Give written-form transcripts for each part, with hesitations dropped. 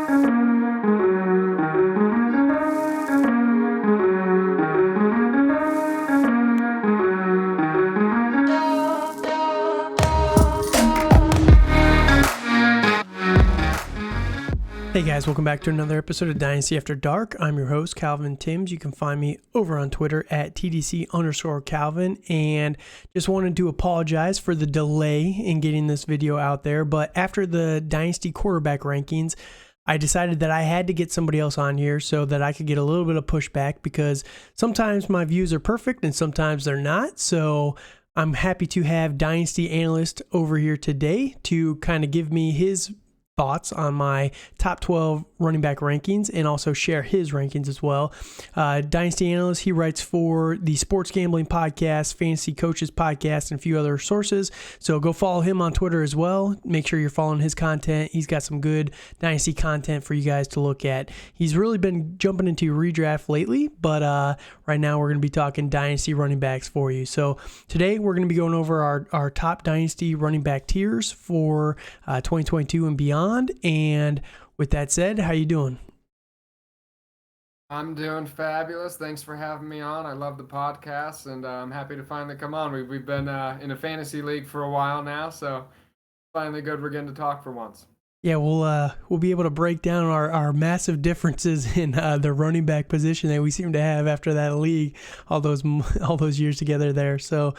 Hey guys, welcome back to another episode of Dynasty After Dark. I'm your host, Calvin Timms. You can find me over on Twitter at TDC_Calvin, and just wanted to apologize for the delay in getting this video out there. But after the Dynasty quarterback rankings, I decided that I had to get somebody else on here so that I could get a little bit of pushback, because sometimes my views are perfect and sometimes they're not. So I'm happy to have Dynasty analyst over here today to kind of give me his thoughts on my top 12 running back rankings and also share his rankings as well. Dynasty analyst, he writes for the Sports Gambling Podcast, Fantasy Coaches Podcast, and a few other sources. So go follow him on Twitter as well. Make sure you're following his content. He's got some good Dynasty content for you guys to look at. He's really been jumping into redraft lately, but right now we're going to be talking Dynasty running backs for you. So today we're going to be going over our top Dynasty running back tiers for 2022 and beyond. And with that said, how you doing? I'm doing fabulous. Thanks for having me on. I love the podcast, and I'm happy to finally come on. We've been in a fantasy league for a while now, so finally good we're getting to talk for once. Yeah, we'll be able to break down our massive differences in the running back position that we seem to have after that league, all those years together there. So,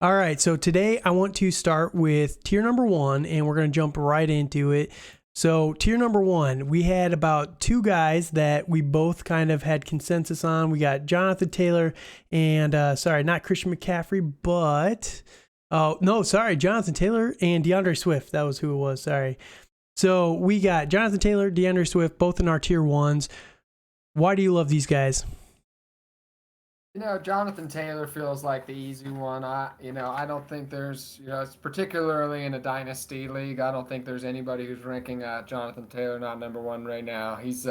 all right. So today I want to start with tier number 1, and we're going to jump right into it. So tier number 1, we had about 2 guys that we both kind of had consensus on. We got Jonathan Taylor and not Christian McCaffrey, but Jonathan Taylor and DeAndre Swift. That was who it was. Sorry. So we got Jonathan Taylor, DeAndre Swift, both in our tier 1s. Why do you love these guys? Jonathan Taylor feels like the easy one. I don't think there's, particularly in a dynasty league, I don't think there's anybody who's ranking Jonathan Taylor not number 1 right now. He's,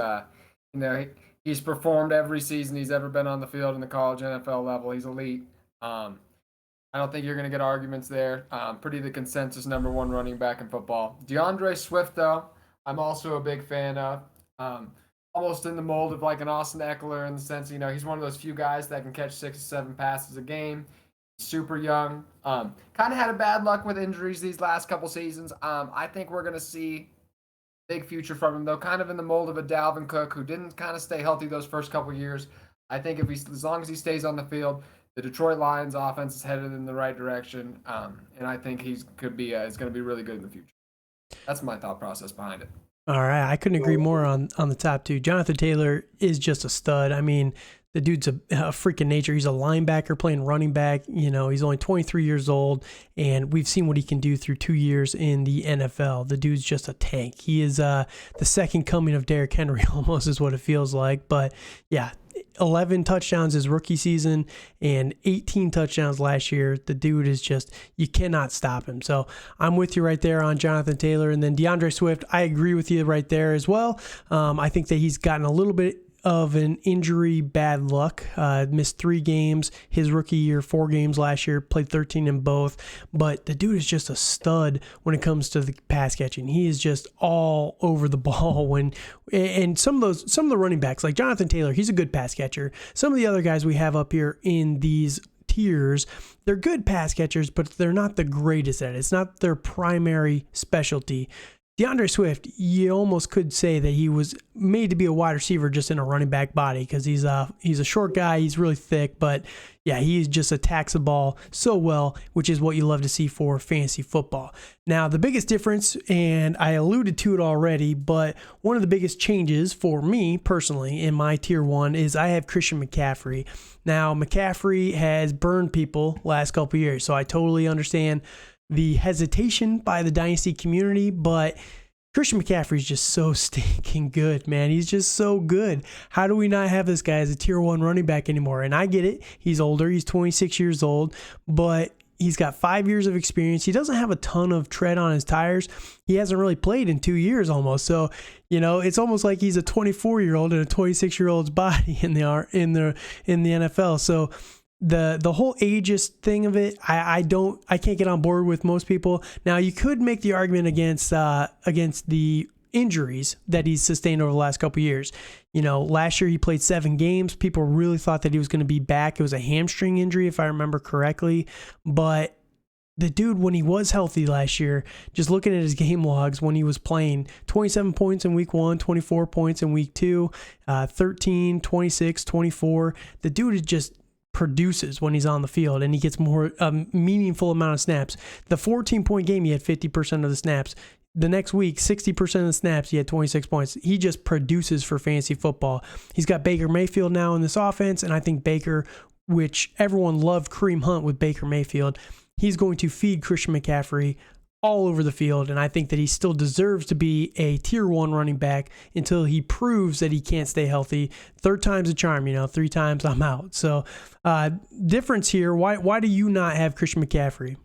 he's performed every season he's ever been on the field in the college NFL level. He's elite. I don't think you're going to get arguments there. Pretty the consensus number 1 running back in football. DeAndre Swift, though, I'm also a big fan of. Almost in the mold of like an Austin Eckler in the sense, he's one of those few guys that can catch 6 to 7 passes a game. Super young. Kind of had a bad luck with injuries these last couple seasons. I think we're going to see big future from him, though, kind of in the mold of a Dalvin Cook, who didn't kind of stay healthy those first couple years. I think as long as he stays on the field, the Detroit Lions offense is headed in the right direction. And I think is going to be really good in the future. That's my thought process behind it. All right, I couldn't agree more on the top 2. Jonathan Taylor is just a stud. I mean, the dude's a freaking nature. He's a linebacker playing running back. He's only 23 years old, and we've seen what he can do through 2 years in the NFL. The dude's just a tank. He is the second coming of Derrick Henry, almost is what it feels like. But yeah, 11 touchdowns his rookie season and 18 touchdowns last year. The dude is just, you cannot stop him. So I'm with you right there on Jonathan Taylor. And then DeAndre Swift, I agree with you right there as well. I think that he's gotten a little bit of an injury bad luck. Missed 3 games his rookie year, 4 games last year, played 13 in both. But the dude is just a stud when it comes to the pass catching. He is just all over the ball. And some of the running backs, like Jonathan Taylor, he's a good pass catcher. Some of the other guys we have up here in these tiers, they're good pass catchers, but they're not the greatest at it. It's not their primary specialty. DeAndre Swift, you almost could say that he was made to be a wide receiver just in a running back body, because he's a short guy, he's really thick, but yeah, he just attacks the ball so well, which is what you love to see for fantasy football. Now, the biggest difference, and I alluded to it already, but one of the biggest changes for me personally in my tier 1 is I have Christian McCaffrey. Now, McCaffrey has burned people last couple years, so I totally understand the hesitation by the Dynasty community, but Christian McCaffrey is just so stinking good, man. He's just so good. How do we not have this guy as a tier 1 running back anymore? And I get it. He's older. He's 26 years old, but he's got 5 years of experience. He doesn't have a ton of tread on his tires. He hasn't really played in 2 years almost. So, it's almost like he's a 24-year-old in a 26-year-old's body in the NFL. So the whole ageist thing of it, I can't get on board with most people. Now, you could make the argument against the injuries that he's sustained over the last couple of years. Last year he played 7 games. People really thought that he was going to be back. It was a hamstring injury, if I remember correctly. But the dude, when he was healthy last year, just looking at his game logs when he was playing, 27 points in week 1, 24 points in week 2, 13, 26, 24. The dude just produces when he's on the field, and he gets more meaningful amount of snaps. The 14-point game, he had 50% of the snaps. The next week, 60% of the snaps, he had 26 points. He just produces for fantasy football. He's got Baker Mayfield now in this offense, and I think Baker, which everyone loved Kareem Hunt with Baker Mayfield, he's going to feed Christian McCaffrey all over the field, and I think that he still deserves to be a tier 1 running back until he proves that he can't stay healthy. 3rd time's a charm, 3 times I'm out. So difference here, why do you not have Christian McCaffrey?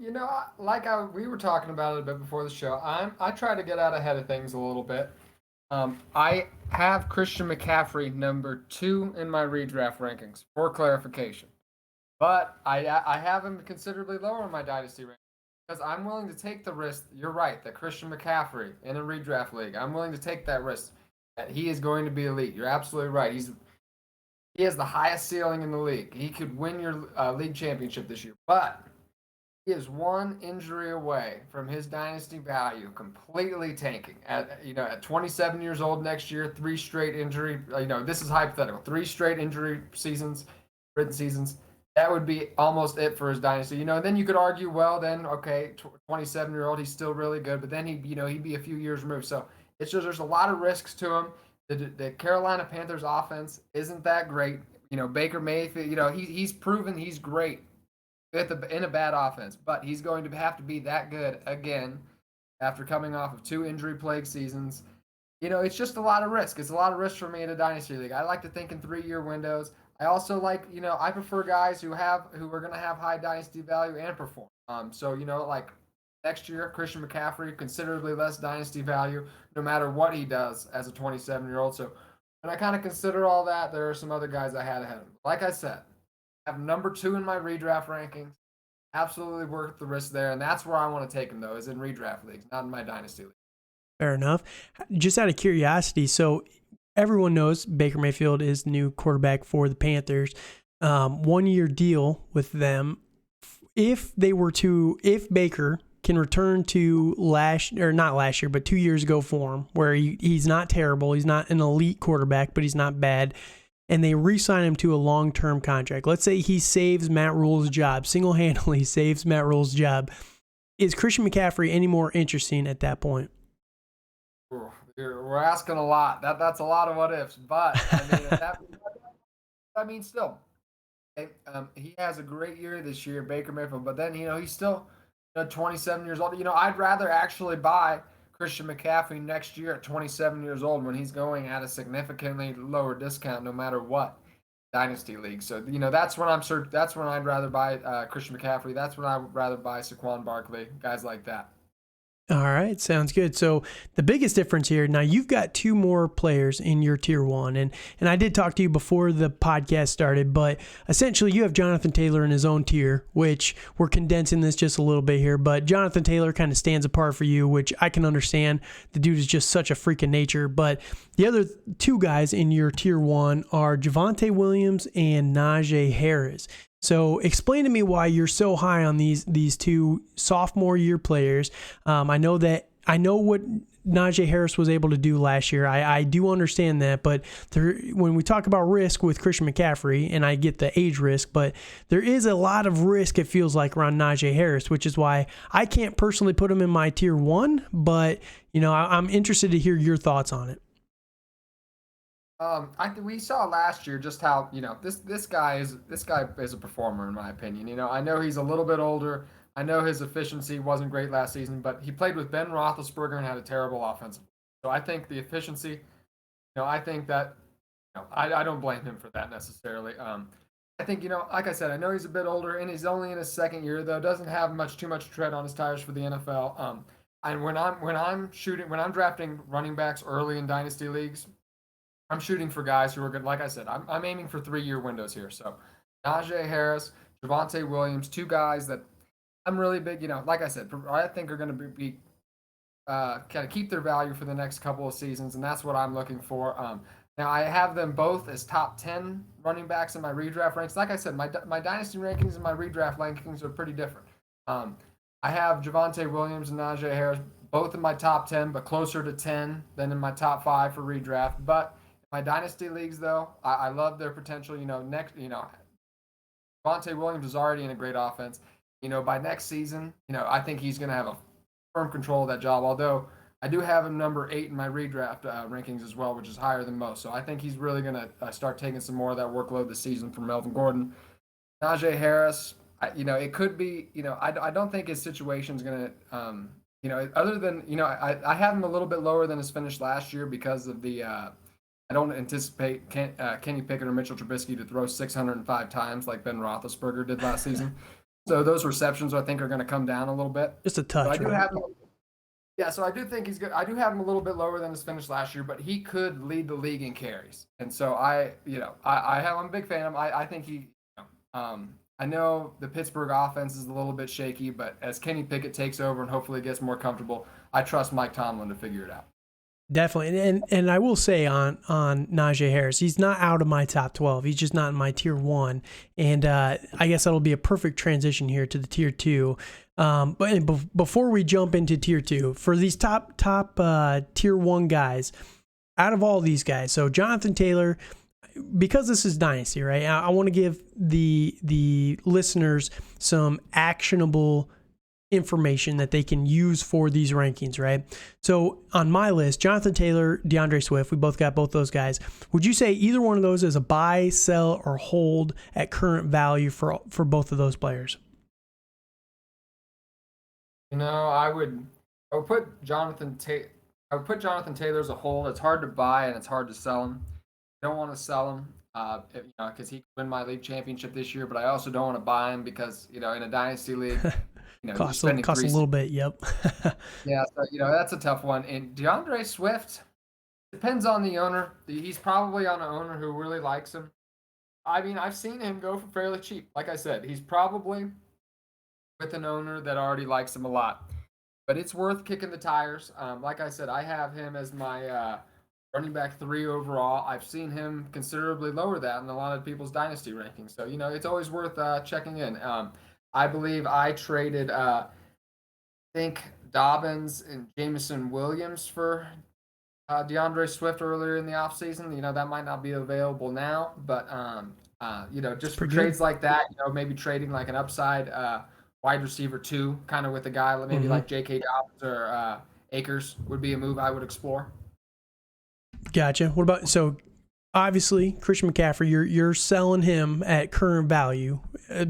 We were talking about it a bit before the show. I try to get out ahead of things a little bit. I have Christian McCaffrey number 2 in my redraft rankings for clarification. But I have him considerably lower in my dynasty ranking because I'm willing to take the risk. You're right, that Christian McCaffrey in a redraft league, I'm willing to take that risk that he is going to be elite. You're absolutely right. He has the highest ceiling in the league. He could win your league championship this year, but he is one injury away from his dynasty value completely tanking. At 27 years old next year, 3 straight injury. This is hypothetical. 3 straight injury seasons, written seasons. That would be almost it for his dynasty. Then you could argue, well, then, okay, 27-year-old, he's still really good, but then he'd be a few years removed. So it's just there's a lot of risks to him. The Carolina Panthers offense isn't that great. Baker Mayfield, he's proven he's great in a bad offense, but he's going to have to be that good again after coming off of 2 injury-plagued seasons. It's just a lot of risk. It's a lot of risk for me in a dynasty league. I like to think in 3-year windows. I also like, I prefer guys who are going to have high dynasty value and perform. Like next year, Christian McCaffrey, considerably less dynasty value, no matter what he does as a 27-year-old. So when I kind of consider all that, there are some other guys I had ahead of him. Like I said, I have number 2 in my redraft rankings. Absolutely worth the risk there, and that's where I want to take him, though, is in redraft leagues, not in my dynasty league. Fair enough. Just out of curiosity, so everyone knows Baker Mayfield is the new quarterback for the Panthers. 1-year deal with them. If Baker can return to not last year, but 2 years ago form, where he's not terrible, he's not an elite quarterback, but he's not bad, and they re-sign him to a long-term contract. Let's say he saves Matt Rule's job, single-handedly saves Matt Rule's job. Is Christian McCaffrey any more interesting at that point? We're asking a lot. That's a lot of what ifs, but still, he has a great year this year, Baker Mayfield. But then he's still 27 years old. I'd rather actually buy Christian McCaffrey next year at 27 years old when he's going at a significantly lower discount, no matter what dynasty league. So that's when that's when I'd rather buy Christian McCaffrey. That's when I'd rather buy Saquon Barkley, guys like that. All right, sounds good. So the biggest difference here, now you've got 2 more players in your tier 1, and I did talk to you before the podcast started, but essentially you have Jonathan Taylor in his own tier, which we're condensing this just a little bit here, but Jonathan Taylor kind of stands apart for you, which I can understand. The dude is just such a freak of nature, but the other 2 guys in your tier 1 are Javonte Williams and Najee Harris. So explain to me why you're so high on these 2 sophomore year players. I know what Najee Harris was able to do last year. I do understand that, but when we talk about risk with Christian McCaffrey, and I get the age risk, but there is a lot of risk, it feels like, around Najee Harris, which is why I can't personally put him in my tier 1, but I'm interested to hear your thoughts on it. We saw last year just how this guy is a performer, in my opinion. I know he's a little bit older. I know his efficiency wasn't great last season, but he played with Ben Roethlisberger and had a terrible offensive. So I think the efficiency, I think that I don't blame him for that necessarily. I think like I said, I know he's a bit older and he's only in his 2nd year, though. Doesn't have too much tread on his tires for the NFL. And when I'm drafting running backs early in dynasty leagues, I'm shooting for guys who are good. Like I said, I'm aiming for 3-year windows here. So Najee Harris, Javonte Williams, 2 guys that I'm really big. Like I said, I think are going to be kind of keep their value for the next couple of seasons, and that's what I'm looking for. Now I have them both as top 10 running backs in my redraft ranks. Like I said, my dynasty rankings and my redraft rankings are pretty different. I have Javonte Williams and Najee Harris both in my top 10, but closer to 10 than in my top 5 for redraft. But in my dynasty leagues, though, I love their potential. Javonte Williams is already in a great offense. By next season, I think he's going to have a firm control of that job. Although I do have him number 8 in my redraft rankings as well, which is higher than most. So I think he's really going to start taking some more of that workload this season from Melvin Gordon. Najee Harris, it could be. I don't think his situation is going to. Other than I have him a little bit lower than his finish last year because of the. I don't anticipate Kenny Pickett or Mitchell Trubisky to throw 605 times like Ben Roethlisberger did last season. So those receptions, I think, are going to come down a little bit. Just a touch. So I do think he's good. I do have him a little bit lower than his finish last year, but he could lead the league in carries. And so I'm a big fan of him. I think I know the Pittsburgh offense is a little bit shaky, but as Kenny Pickett takes over and hopefully gets more comfortable, I trust Mike Tomlin to figure it out. Definitely. And I will say on Najee Harris, he's not out of my top 12. He's just not in my tier 1. And I guess that'll be a perfect transition here to the tier 2. But before we jump into tier 2, for these top tier 1 guys, out of all these guys, so Jonathan Taylor, because this is Dynasty, right? I want to give the listeners some actionable information that they can use for these rankings, right? So on my list, Jonathan Taylor, DeAndre Swift, we both got both those guys. Would you say either one of those is a buy, sell, or hold at current value for both of those players? I would put Jonathan Taylor as a hold. It's hard to buy and it's hard to sell him. I don't want to sell him because he could win my league championship this year, but I also don't want to buy him because in a dynasty league costs a little bit. Yep. Yeah, so that's a tough one. And DeAndre Swift depends on the owner. He's probably on an owner who really likes him. I mean, I've seen him go for fairly cheap. Like I said, he's probably with an owner that already likes him a lot. But it's worth kicking the tires. Like I said, I have him as my running back 3 overall. I've seen him considerably lower that in a lot of people's dynasty rankings. So, it's always worth checking in. I believe I traded, Dobbins and Jameson Williams for DeAndre Swift earlier in the offseason. That might not be available now, but, just for trades like that, maybe trading like an upside wide receiver 2, kind of with a guy maybe like J.K. Dobbins or Akers would be a move I would explore. Gotcha. What about, so obviously Christian McCaffrey, you're selling him at current value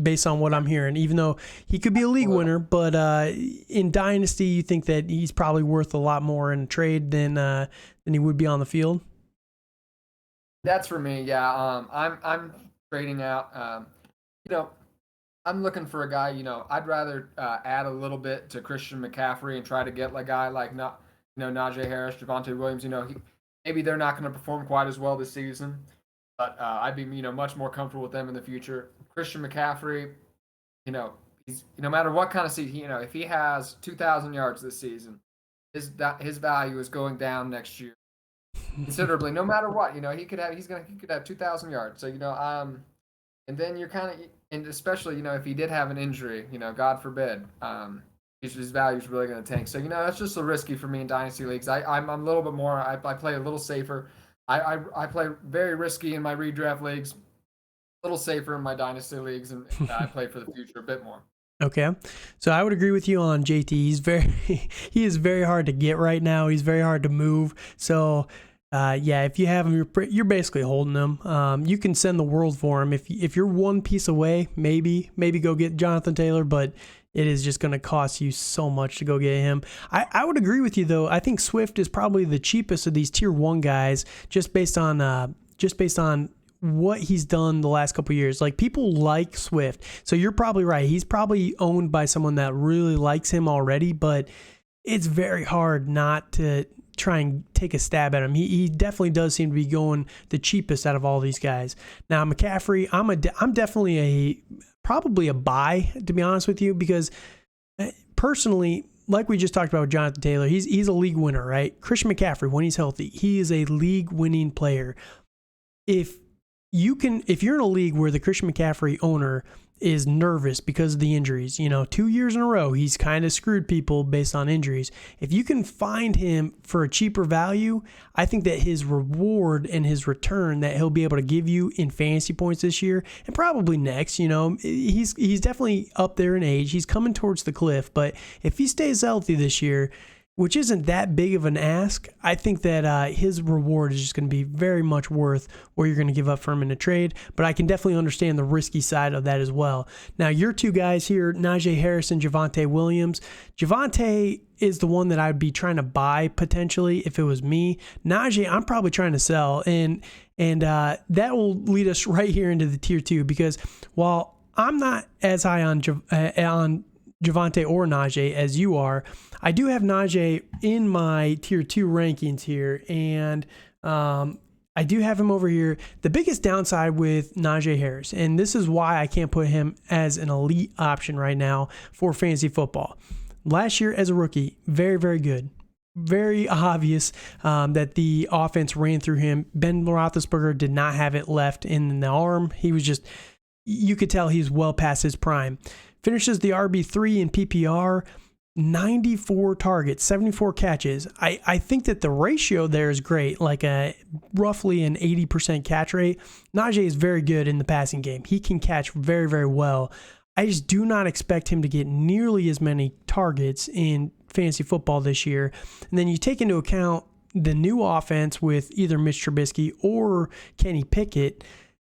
based on what I'm hearing, even though he could be a league winner, but in Dynasty, you think that he's probably worth a lot more in a trade than he would be on the field? That's for me. Yeah. I'm trading out, I'm looking for a guy, I'd rather add a little bit to Christian McCaffrey and try to get a guy like Najee Harris, Javonte Williams. Maybe they're not going to perform quite as well this season, but I'd be much more comfortable with them in the future. Christian McCaffrey, he's no matter what kind of season, if he has 2,000 yards this season, his value is going down next year considerably. No matter what, he could have 2,000 yards. So and then you're kind of, and especially if he did have an injury, God forbid, his value is really going to tank. So, that's just a risky for me in dynasty leagues. I'm a little bit more, I play a little safer. I play very risky in my redraft leagues, a little safer in my dynasty leagues, and I play for the future a bit more. Okay. So I would agree with you on JT. He is very hard to get right now. He's very hard to move. So, if you have him, you're basically holding him. You can send the world for him. If you're one piece away, maybe go get Jonathan Taylor, but it is just going to cost you so much to go get him. I would agree with you, though. I think Swift is probably the cheapest of these tier 1 guys, just based on what he's done the last couple of years. Like, people like Swift, so you're probably right. He's probably owned by someone that really likes him already, but it's very hard not to try and take a stab at him. He definitely does seem to be going the cheapest out of all these guys. Now McCaffrey, I'm definitely probably a buy, to be honest with you, because personally like we just talked about with Jonathan Taylor, he's a league winner, right? Christian McCaffrey, when he's healthy, he is a league winning player. If you're in a league where the Christian McCaffrey owner is nervous because of the injuries, 2 years in a row, he's kind of screwed people based on injuries. If you can find him for a cheaper value, I think that his reward and his return that he'll be able to give you in fantasy points this year and probably next, he's definitely up there in age. He's coming towards the cliff, but if he stays healthy this year, which isn't that big of an ask, I think that his reward is just going to be very much worth what you're going to give up for him in a trade. But I can definitely understand the risky side of that as well. Now, your two guys here, Najee Harris and Javonte Williams. Javonte is the one that I'd be trying to buy potentially if it was me. Najee, I'm probably trying to sell. And that will lead us right here into the tier 2, because while I'm not as high on Javonte or Najee as you are, I do have Najee in my tier 2 rankings here, and I do have him over here. The biggest downside with Najee Harris, and this is why I can't put him as an elite option right now for fantasy football. Last year as a rookie, very, very good. Very obvious that the offense ran through him. Ben Roethlisberger did not have it left in the arm. He was just, you could tell he's well past his prime. Finishes the RB3 in PPR, 94 targets, 74 catches. I think that the ratio there is great, like roughly an 80% catch rate. Najee is very good in the passing game. He can catch very, very well. I just do not expect him to get nearly as many targets in fantasy football this year. And then you take into account the new offense with either Mitch Trubisky or Kenny Pickett.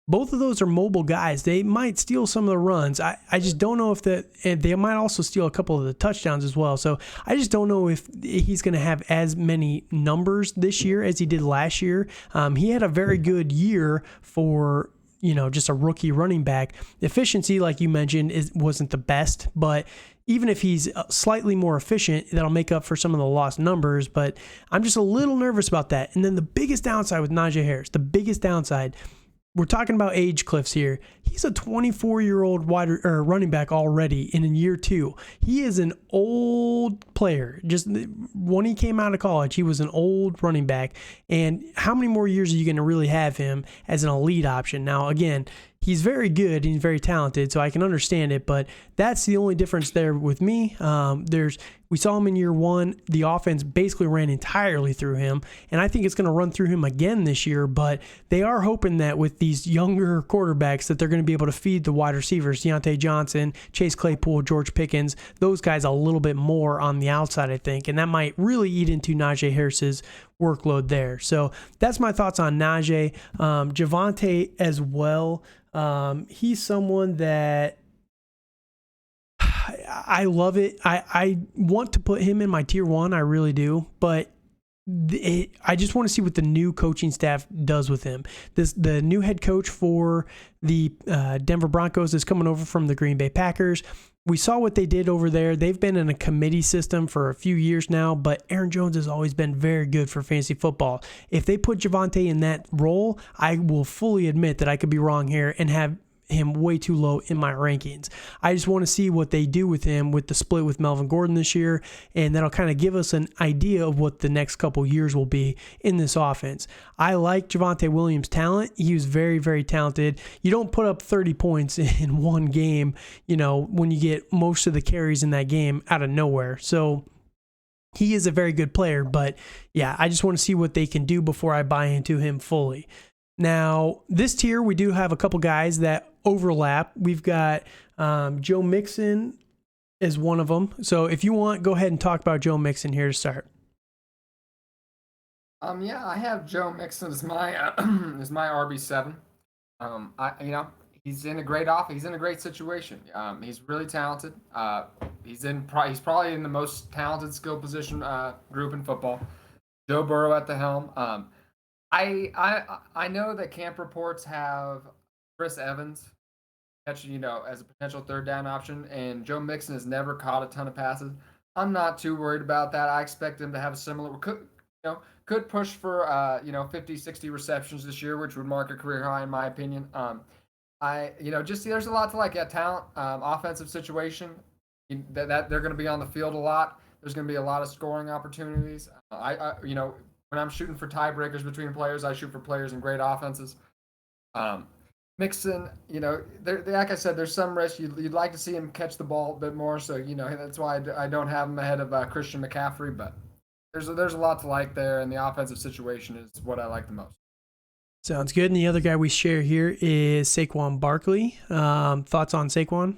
Both of those are mobile guys. They might steal some of the runs. I just don't know if they might also steal a couple of the touchdowns as well. So I just don't know if he's going to have as many numbers this year as he did last year. He had a very good year for, just a rookie running back. Efficiency, like you mentioned, wasn't the best, but even if he's slightly more efficient, that'll make up for some of the lost numbers. But I'm just a little nervous about that. And then the biggest downside with Najee Harris, we're talking about age cliffs here. He's a 24-year-old running back already in year 2. He is an old player. Just when he came out of college, he was an old running back. And how many more years are you going to really have him as an elite option? Now, again, he's very good and he's very talented, so I can understand it, but that's the only difference there with me. We saw him in year 1. The offense basically ran entirely through him, and I think it's going to run through him again this year, but they are hoping that with these younger quarterbacks that they're going to be able to feed the wide receivers, Deontay Johnson, Chase Claypool, George Pickens, those guys a little bit more on the outside, I think, and that might really eat into Najee Harris's workload there. So that's my thoughts on Najee. Javonte as well. He's someone that I love it. I want to put him in my tier 1. I really do. But I just want to see what the new coaching staff does with him. The new head coach for the Denver Broncos is coming over from the Green Bay Packers. We saw what they did over there. They've been in a committee system for a few years now, but Aaron Jones has always been very good for fantasy football. If they put Javonte in that role, I will fully admit that I could be wrong here and have him way too low in my rankings. I just want to see what they do with him with the split with Melvin Gordon this year, and that'll kind of give us an idea of what the next couple years will be in this offense. I like Javonte Williams' talent. He was very, very talented. You don't put up 30 points in one game, when you get most of the carries in that game out of nowhere. So he is a very good player, but yeah, I just want to see what they can do before I buy into him fully. Now, this tier, we do have a couple guys that overlap. We've got Joe Mixon is one of them. So if you want, go ahead and talk about Joe Mixon here to start. Yeah, I have Joe Mixon as my RB7. He's in a great He's in a great situation. He's really talented. He's probably in the most talented skill position group in football. Joe Burrow at the helm. I know that camp reports have Chris Evans as a potential third down option, and Joe Mixon has never caught a ton of passes. I'm not too worried about that. I expect him to have a similar could push for 50, 60 receptions this year, which would mark a career high in my opinion. There's a lot to like. Talent, offensive situation, that they're going to be on the field a lot. There's going to be a lot of scoring opportunities. When I'm shooting for tiebreakers between players, I shoot for players in great offenses. Mixon, like I said, there's some risk. You'd like to see him catch the ball a bit more. So, that's why I don't have him ahead of Christian McCaffrey. But there's a lot to like there, and the offensive situation is what I like the most. Sounds good. And the other guy we share here is Saquon Barkley. Thoughts on Saquon?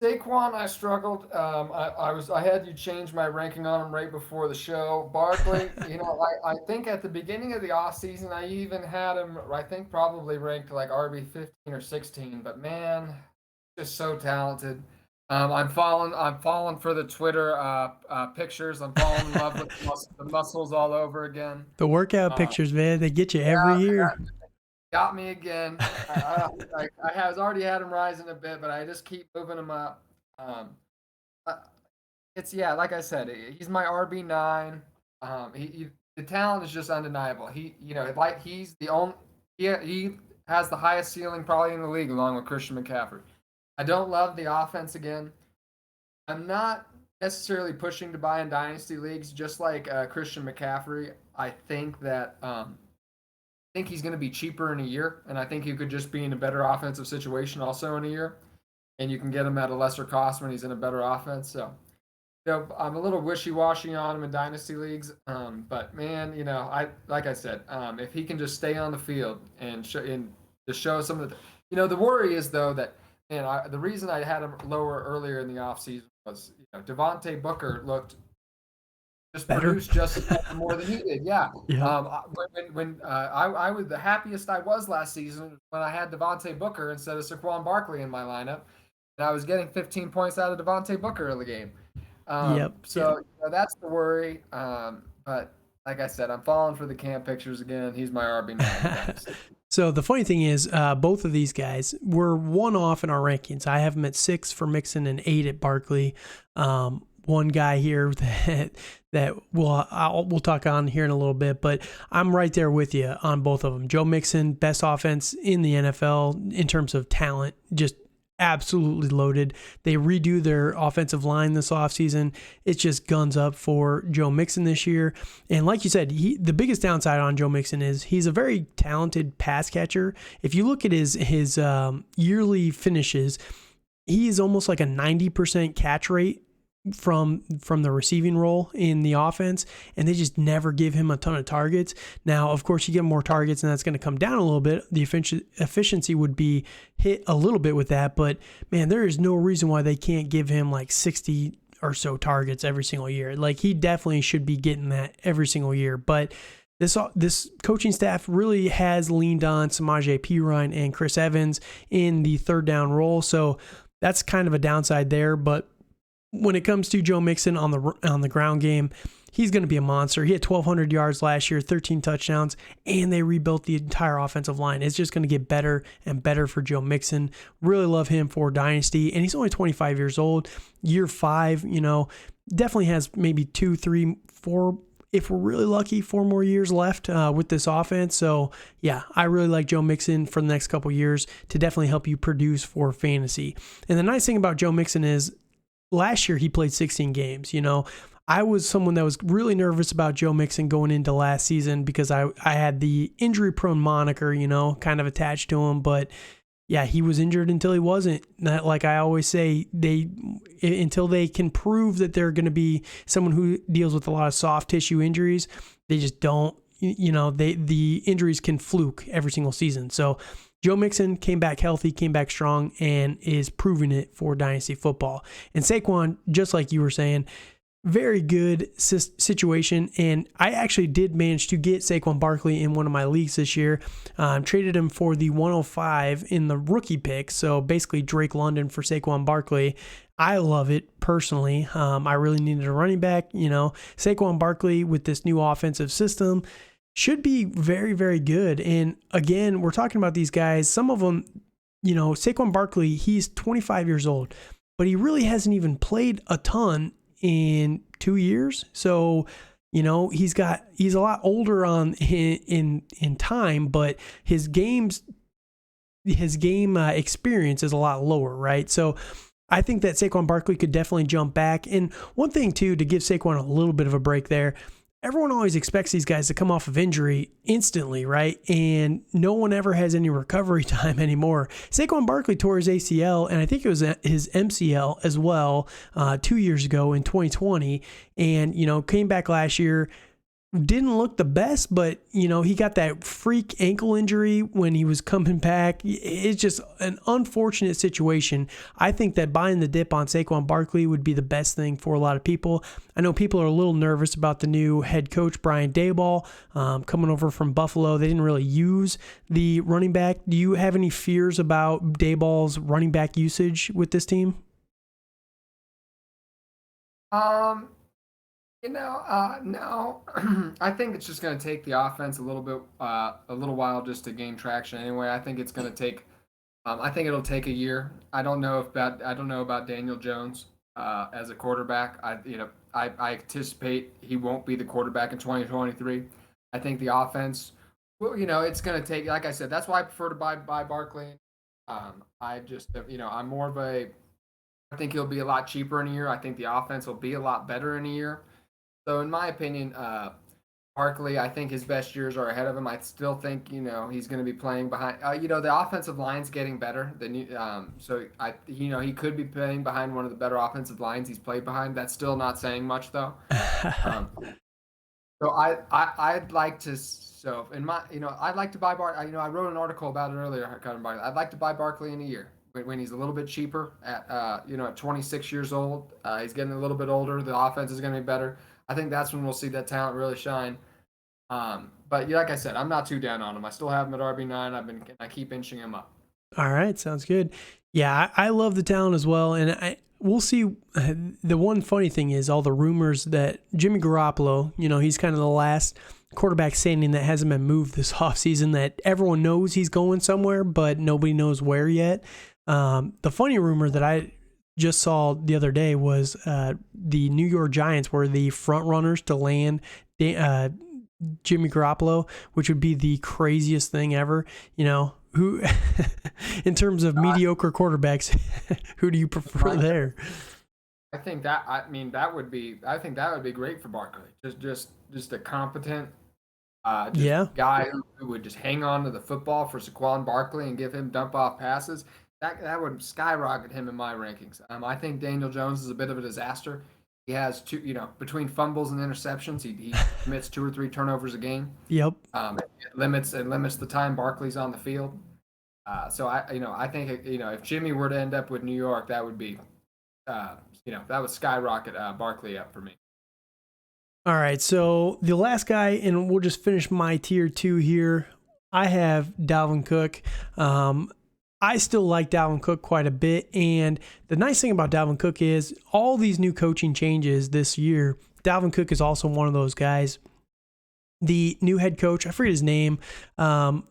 Saquon, I struggled. I had you change my ranking on him right before the show. Barkley, I think at the beginning of the offseason, I even had him, I think probably ranked like RB 15 or 16. But man, just so talented. I'm falling for the Twitter pictures. I'm falling in love with the muscles all over again. The workout pictures, man, they get you every year. Got me again. I have already had him rising a bit, but I just keep moving him up. Like I said, he's my RB9. The talent is just undeniable. He has the highest ceiling probably in the league, along with Christian McCaffrey. I don't love the offense again. I'm not necessarily pushing to buy in dynasty leagues, just like Christian McCaffrey. I think that. I think he's going to be cheaper in a year, and I think he could just be in a better offensive situation also in a year, and you can get him at a lesser cost when he's in a better offense. So, I'm a little wishy-washy on him in dynasty leagues, but man, like I said, if he can just stay on the field and just show some of the, the worry is though that, the reason I had him lower earlier in the offseason was, Devontae Booker looked. Just produced just more than he did. Yeah. When I was the happiest I was last season when I had Devontae Booker instead of Saquon Barkley in my lineup, and I was getting 15 points out of Devontae Booker in the game. So that's the worry. But like I said, I'm falling for the camp pictures again. He's my RB9. So the funny thing is, both of these guys were one off in our rankings. I have them at 6 for Mixon and 8 at Barkley. One guy here that we'll talk on here in a little bit, but I'm right there with you on both of them. Joe Mixon, best offense in the NFL in terms of talent, just absolutely loaded. They redo their offensive line this offseason. It's just guns up for Joe Mixon this year. And like you said, the biggest downside on Joe Mixon is he's a very talented pass catcher. If you look at his yearly finishes, he is almost like a 90% catch rate from the receiving role in the offense, and they just never give him a ton of targets. Now, of course, you get more targets, and that's going to come down a little bit. The efficiency would be hit a little bit with that, but man, there is no reason why they can't give him like 60 or so targets every single year. Like, he definitely should be getting that every single year, but this coaching staff really has leaned on Samaje Perine and Chris Evans in the third down role, so that's kind of a downside there. But when it comes to Joe Mixon on the ground game, he's going to be a monster. He had 1,200 yards last year, 13 touchdowns, and they rebuilt the entire offensive line. It's just going to get better and better for Joe Mixon. Really love him for Dynasty, and he's only 25 years old. Year 5, definitely has maybe 2, 3, 4, if we're really lucky, 4 more years left with this offense. So, yeah, I really like Joe Mixon for the next couple years to definitely help you produce for fantasy. And the nice thing about Joe Mixon is, last year he played 16 games. I was someone that was really nervous about Joe Mixon going into last season because I had the injury-prone moniker, kind of attached to him. But yeah, he was injured until he wasn't. Like I always say, until they can prove that they're going to be someone who deals with a lot of soft tissue injuries, they just don't. The injuries can fluke every single season. So Joe Mixon came back healthy, came back strong, and is proving it for Dynasty football. And Saquon, just like you were saying, very good situation. And I actually did manage to get Saquon Barkley in one of my leagues this year. Traded him for the 105 in the rookie pick. So basically Drake London for Saquon Barkley. I love it personally. I really needed a running back. Saquon Barkley with this new offensive system should be very, very good. And again, we're talking about these guys. Some of them, Saquon Barkley, he's 25 years old, but he really hasn't even played a ton in 2 years. So, he's a lot older in time, but his game experience is a lot lower, right? So I think that Saquon Barkley could definitely jump back. And one thing, too, to give Saquon a little bit of a break there, everyone always expects these guys to come off of injury instantly, right? And no one ever has any recovery time anymore. Saquon Barkley tore his ACL, and I think it was his MCL as well 2 years ago in 2020. And, came back last year. Didn't look the best, but he got that freak ankle injury when he was coming back. It's just an unfortunate situation. I think that buying the dip on Saquon Barkley would be the best thing for a lot of people. I know people are a little nervous about the new head coach, Brian Daboll, coming over from Buffalo. They didn't really use the running back. Do you have any fears about Daboll's running back usage with this team? No. I think it's just going to take the offense a little while just to gain traction. Anyway, I think it's going to take. I think it'll take a year. I don't know about Daniel Jones as a quarterback. I anticipate he won't be the quarterback in 2023. I think the offense. Well, it's going to take. Like I said, that's why I prefer to buy Barkley. I'm more of a. I think he'll be a lot cheaper in a year. I think the offense will be a lot better in a year. So in my opinion, Barkley, I think his best years are ahead of him. I still think he's going to be playing behind. The offensive line's getting better than he could be playing behind one of the better offensive lines he's played behind. That's still not saying much though. So I'd like to. So in my I'd like to buy I wrote an article about it earlier. I'd like to buy Barkley in a year when he's a little bit cheaper at 26 years old. He's getting a little bit older. The offense is going to be better. I think that's when we'll see that talent really shine. But like I said, I'm not too down on him. I still have him at RB9. I keep inching him up. All right, sounds good. Yeah, I love the talent as well, and we'll see. The one funny thing is all the rumors that Jimmy Garoppolo, he's kind of the last quarterback standing that hasn't been moved this offseason, that everyone knows he's going somewhere, but nobody knows where yet. The funny rumor that I just saw the other day was the New York Giants were the front runners to land Jimmy Garoppolo, which would be the craziest thing ever. Who, in terms of mediocre quarterbacks, who do you prefer there? I think that would be great for Barkley. Just a competent guy who would just hang on to the football for Saquon Barkley and give him dump off passes. That would skyrocket him in my rankings. I think Daniel Jones is a bit of a disaster. He has between fumbles and interceptions, he commits 2 or 3 turnovers a game. Yep. It limits the time Barkley's on the field. So I think if Jimmy were to end up with New York, that would be that would skyrocket Barkley up for me. All right, so the last guy, and we'll just finish my tier 2 here. I have Dalvin Cook. I still like Dalvin Cook quite a bit, and the nice thing about Dalvin Cook is all these new coaching changes this year, Dalvin Cook is also one of those guys. The new head coach, I forget his name, coming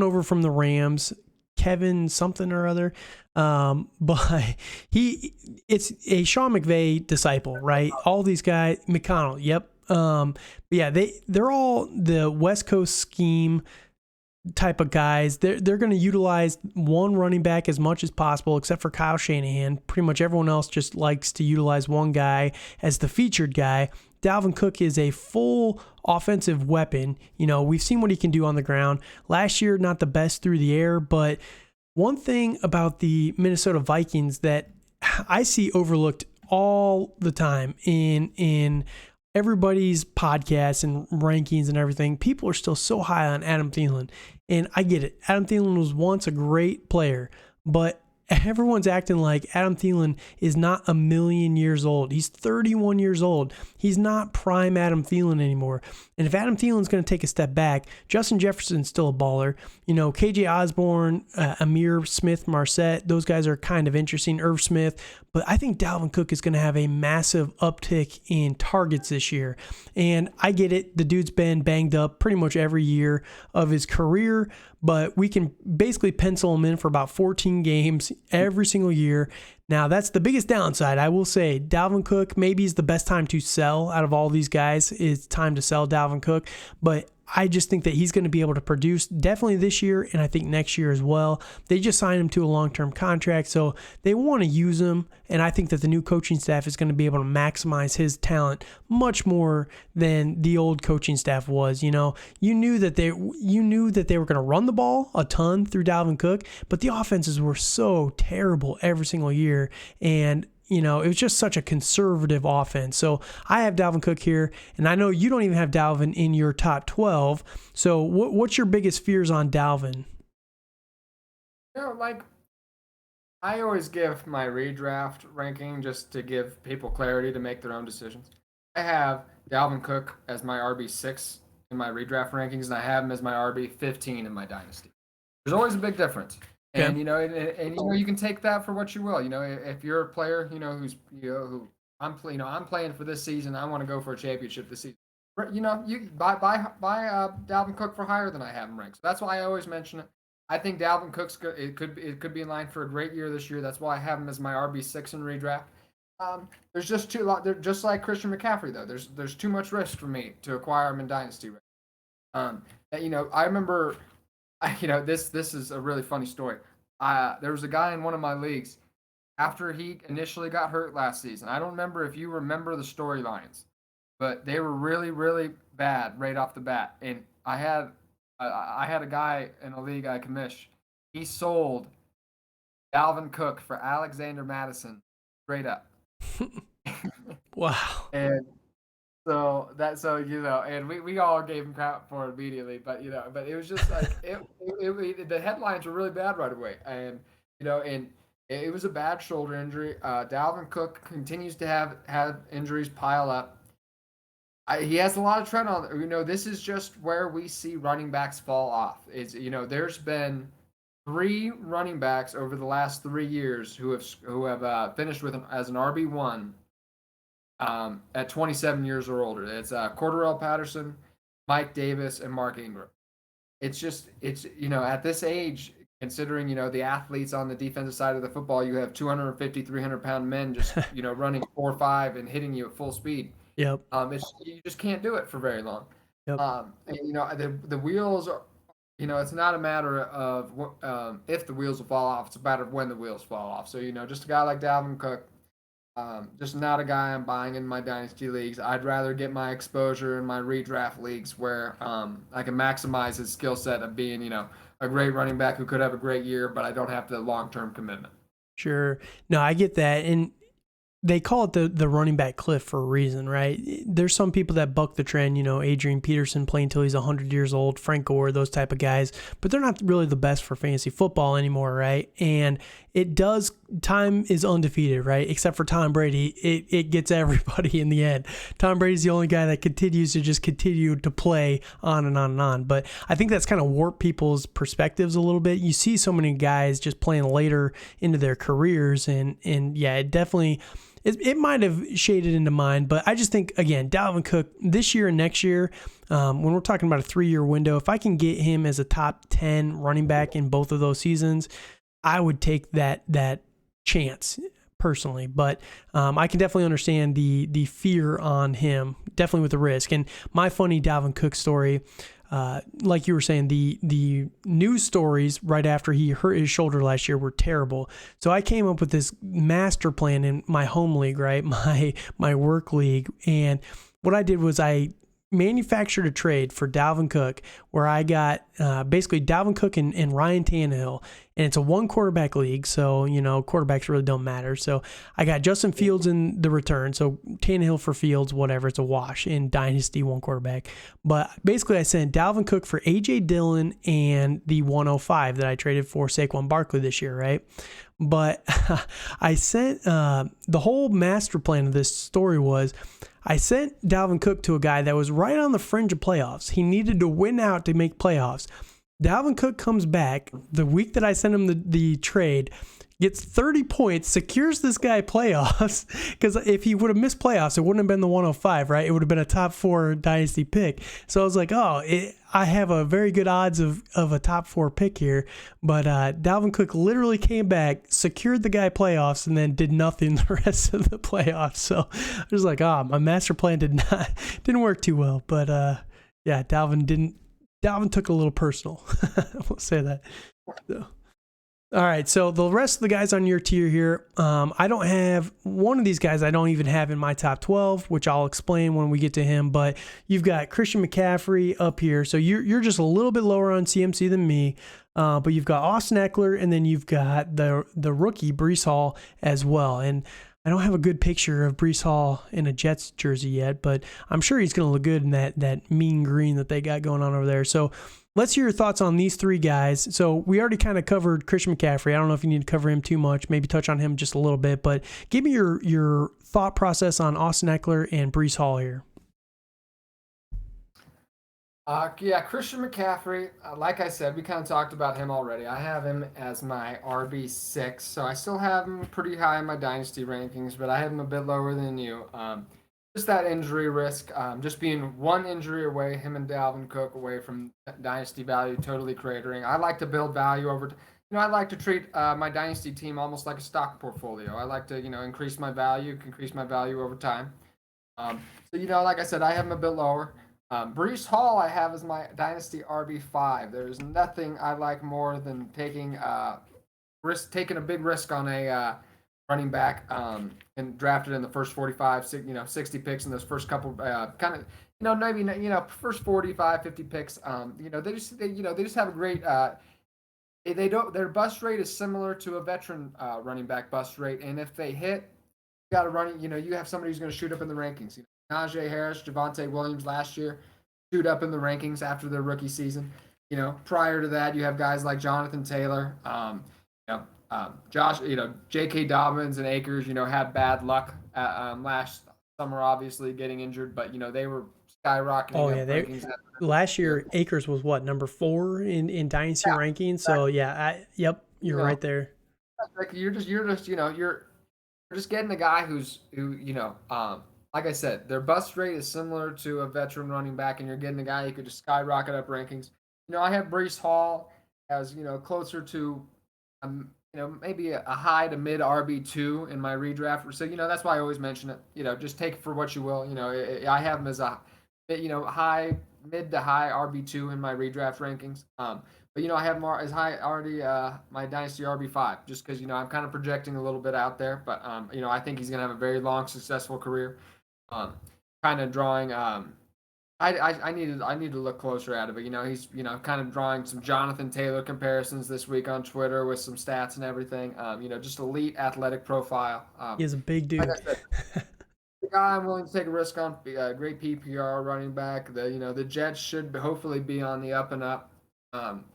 over from the Rams, Kevin something or other, but it's a Sean McVay disciple, right? All these guys, McConnell, yep. But yeah, they're all the West Coast scheme type of guys. They're going to utilize one running back as much as possible, except for Kyle Shanahan. Pretty much everyone else just likes to utilize one guy as the featured guy. Dalvin Cook is a full offensive weapon. We've seen what he can do on the ground. Last year, not the best through the air, but one thing about the Minnesota Vikings that I see overlooked all the time in everybody's podcasts and rankings and everything, people are still so high on Adam Thielen. And I get it. Adam Thielen was once a great player, but everyone's acting like Adam Thielen is not a million years old. He's 31 years old. He's not prime Adam Thielen anymore. And if Adam Thielen's going to take a step back, Justin Jefferson's still a baller. KJ Osborne, Amir Smith-Marset, those guys are kind of interesting. Irv Smith. But I think Dalvin Cook is going to have a massive uptick in targets this year. And I get it. The dude's been banged up pretty much every year of his career, but we can basically pencil him in for about 14 games every single year. Now, that's the biggest downside. I will say Dalvin Cook maybe is the best time to sell out of all these guys. It's time to sell Dalvin Cook. But I just think that he's going to be able to produce definitely this year, and I think next year as well. They just signed him to a long-term contract, so they want to use him, and I think that the new coaching staff is going to be able to maximize his talent much more than the old coaching staff was. You know, you knew that they were going to run the ball a ton through Dalvin Cook, but the offenses were so terrible every single year, and you know, it was just such a conservative offense. So I have Dalvin Cook here, and I know you don't even have Dalvin in your top 12. So what's your biggest fears on Dalvin? You know, like, I always give my redraft ranking just to give people clarity to make their own decisions. I have Dalvin Cook as my RB6 in my redraft rankings, and I have him as my RB15 in my dynasty. There's always a big difference. And Yeah. you know, and you know, you can take that for what you will. You know, if you're a player, you know, who I'm playing for this season. I want to go for a championship this season. You know, you buy Dalvin Cook for higher than I have him ranked. So that's why I always mention it. I think Dalvin Cook's good. It could be in line for a great year this year. That's why I have him as my RB6 in redraft. There's just too lot. They're just like Christian McCaffrey though. There's too much risk for me to acquire him in dynasty. You know, I remember. You know, this is a really funny story. There was a guy in one of my leagues after he initially got hurt last season. I don't remember if you remember the storylines, but they were really, really bad right off the bat. And I had a guy in a league I commissioned. He sold Dalvin Cook for Alexander Madison straight up. Wow. And so you know, and we all gave him crap for it immediately, but you know, but it was just like the headlines were really bad right away, and you know, and it was a bad shoulder injury. Dalvin Cook continues to have injuries pile up. He has a lot of trend on. You know, this is just where we see running backs fall off. Is you know, there's been 3 running backs over the last 3 years who have finished with as an RB1. At 27 years or older. It's Cordarrelle Patterson, Mike Davis, and Mark Ingram. It's you know, at this age, considering, you know, the athletes on the defensive side of the football, you have 250, 300-pound men just, you know, running 4.5 and hitting you at full speed. Yep. You just can't do it for very long. Yep. And, you know, the wheels are, you know, it's not a matter of if the wheels will fall off. It's a matter of when the wheels fall off. So, you know, just a guy like Dalvin Cook, just not a guy I'm buying in my dynasty leagues. I'd rather get my exposure in my redraft leagues where I can maximize his skill set of being, you know, a great running back who could have a great year, but I don't have the long-term commitment. Sure. No, I get that. And they call it the running back cliff for a reason, right? There's some people that buck the trend, you know, Adrian Peterson playing until he's 100 years old, Frank Gore, those type of guys, but they're not really the best for fantasy football anymore, right? And time is undefeated, right? Except for Tom Brady, it gets everybody in the end. Tom Brady's the only guy that continues to continue to play on and on and on. But I think that's kind of warped people's perspectives a little bit. You see so many guys just playing later into their careers, and yeah, it definitely. It might have shaded into mine, but I just think, again, Dalvin Cook this year and next year, when we're talking about a 3-year window, if I can get him as a top 10 running back in both of those seasons, I would take that chance personally. But I can definitely understand the fear on him, definitely with the risk. And my funny Dalvin Cook story, like you were saying, the news stories right after he hurt his shoulder last year were terrible. So I came up with this master plan in my home league, right? My work league. And what I did was I manufactured a trade for Dalvin Cook where I got basically Dalvin Cook and Ryan Tannehill, and it's a 1-quarterback league, so you know quarterbacks really don't matter. So I got Justin Fields in the return, so Tannehill for Fields, whatever, it's a wash in Dynasty 1-quarterback. But basically I sent Dalvin Cook for AJ Dillon and the 105 that I traded for Saquon Barkley this year, right? But I sent the whole master plan of this story was I sent Dalvin Cook to a guy that was right on the fringe of playoffs. He needed to win out to make playoffs. Dalvin Cook comes back the week that I sent him the trade, gets 30 points, secures this guy playoffs, because if he would have missed playoffs, it wouldn't have been the 105, right? It would have been a top 4 dynasty pick. So I was like, I have a very good odds of a top 4 pick here. But Dalvin Cook literally came back, secured the guy playoffs, and then did nothing the rest of the playoffs. So I was like, my master plan didn't work too well. But Yeah, Dalvin took it a little personal. We'll say that. So. All right, so the rest of the guys on your tier here, I don't have one of these guys. I don't even have in my top 12, which I'll explain when we get to him. But you've got Christian McCaffrey up here, so you're just a little bit lower on CMC than me. But you've got Austin Eckler, and then you've got the rookie Breece Hall as well. And I don't have a good picture of Breece Hall in a Jets jersey yet, but I'm sure he's going to look good in that mean green that they got going on over there. So let's hear your thoughts on these three guys. So we already kind of covered Christian McCaffrey. I don't know if you need to cover him too much, maybe touch on him just a little bit, but give me your thought process on Austin Eckler and Breece Hall here. Yeah, Christian McCaffrey, like I said, we kind of talked about him already. I have him as my RB6, so I still have him pretty high in my Dynasty rankings, but I have him a bit lower than you. Just that injury risk, just being one injury away, him and Dalvin Cook away from Dynasty value totally cratering. I like to build value over I like to treat my Dynasty team almost like a stock portfolio. I like to, increase my value over time. So, like I said, I have him a bit lower. Breece Hall I have as my Dynasty RB5. There's nothing I like more than taking a big risk on a running back and drafted in the first 45, 60 picks in those first couple first 45, 50 picks. They just have a great their bust rate is similar to a veteran running back bust rate, and if they hit, you got to run. You have somebody who's going to shoot up in the rankings. Najee Harris, Javonte Williams last year shoot up in the rankings after their rookie season. Prior to that, you have guys like Jonathan Taylor, Josh, J.K. Dobbins and Akers, had bad luck last summer, obviously getting injured, but they were skyrocketing. Oh yeah, last year Akers was what, number 4 in Dynasty rankings. So yep, you're right there. Like you're just getting a guy who like I said, their bust rate is similar to a veteran running back, and you're getting a guy who could just skyrocket up rankings. I have Breece Hall as closer to maybe a high to mid RB2 in my redraft. So that's why I always mention it. Just take it for what you will. I have him as a mid to high RB2 in my redraft rankings. But I have more as high already my Dynasty RB5 just because I'm kind of projecting a little bit out there. But I think he's gonna have a very long, successful career. Kind of drawing. I need to look closer at it, but he's kind of drawing some Jonathan Taylor comparisons this week on Twitter with some stats and everything. Just elite athletic profile. He's a big dude. Like I said, the guy I'm willing to take a risk on. Great PPR running back. The Jets should hopefully be on the up and up.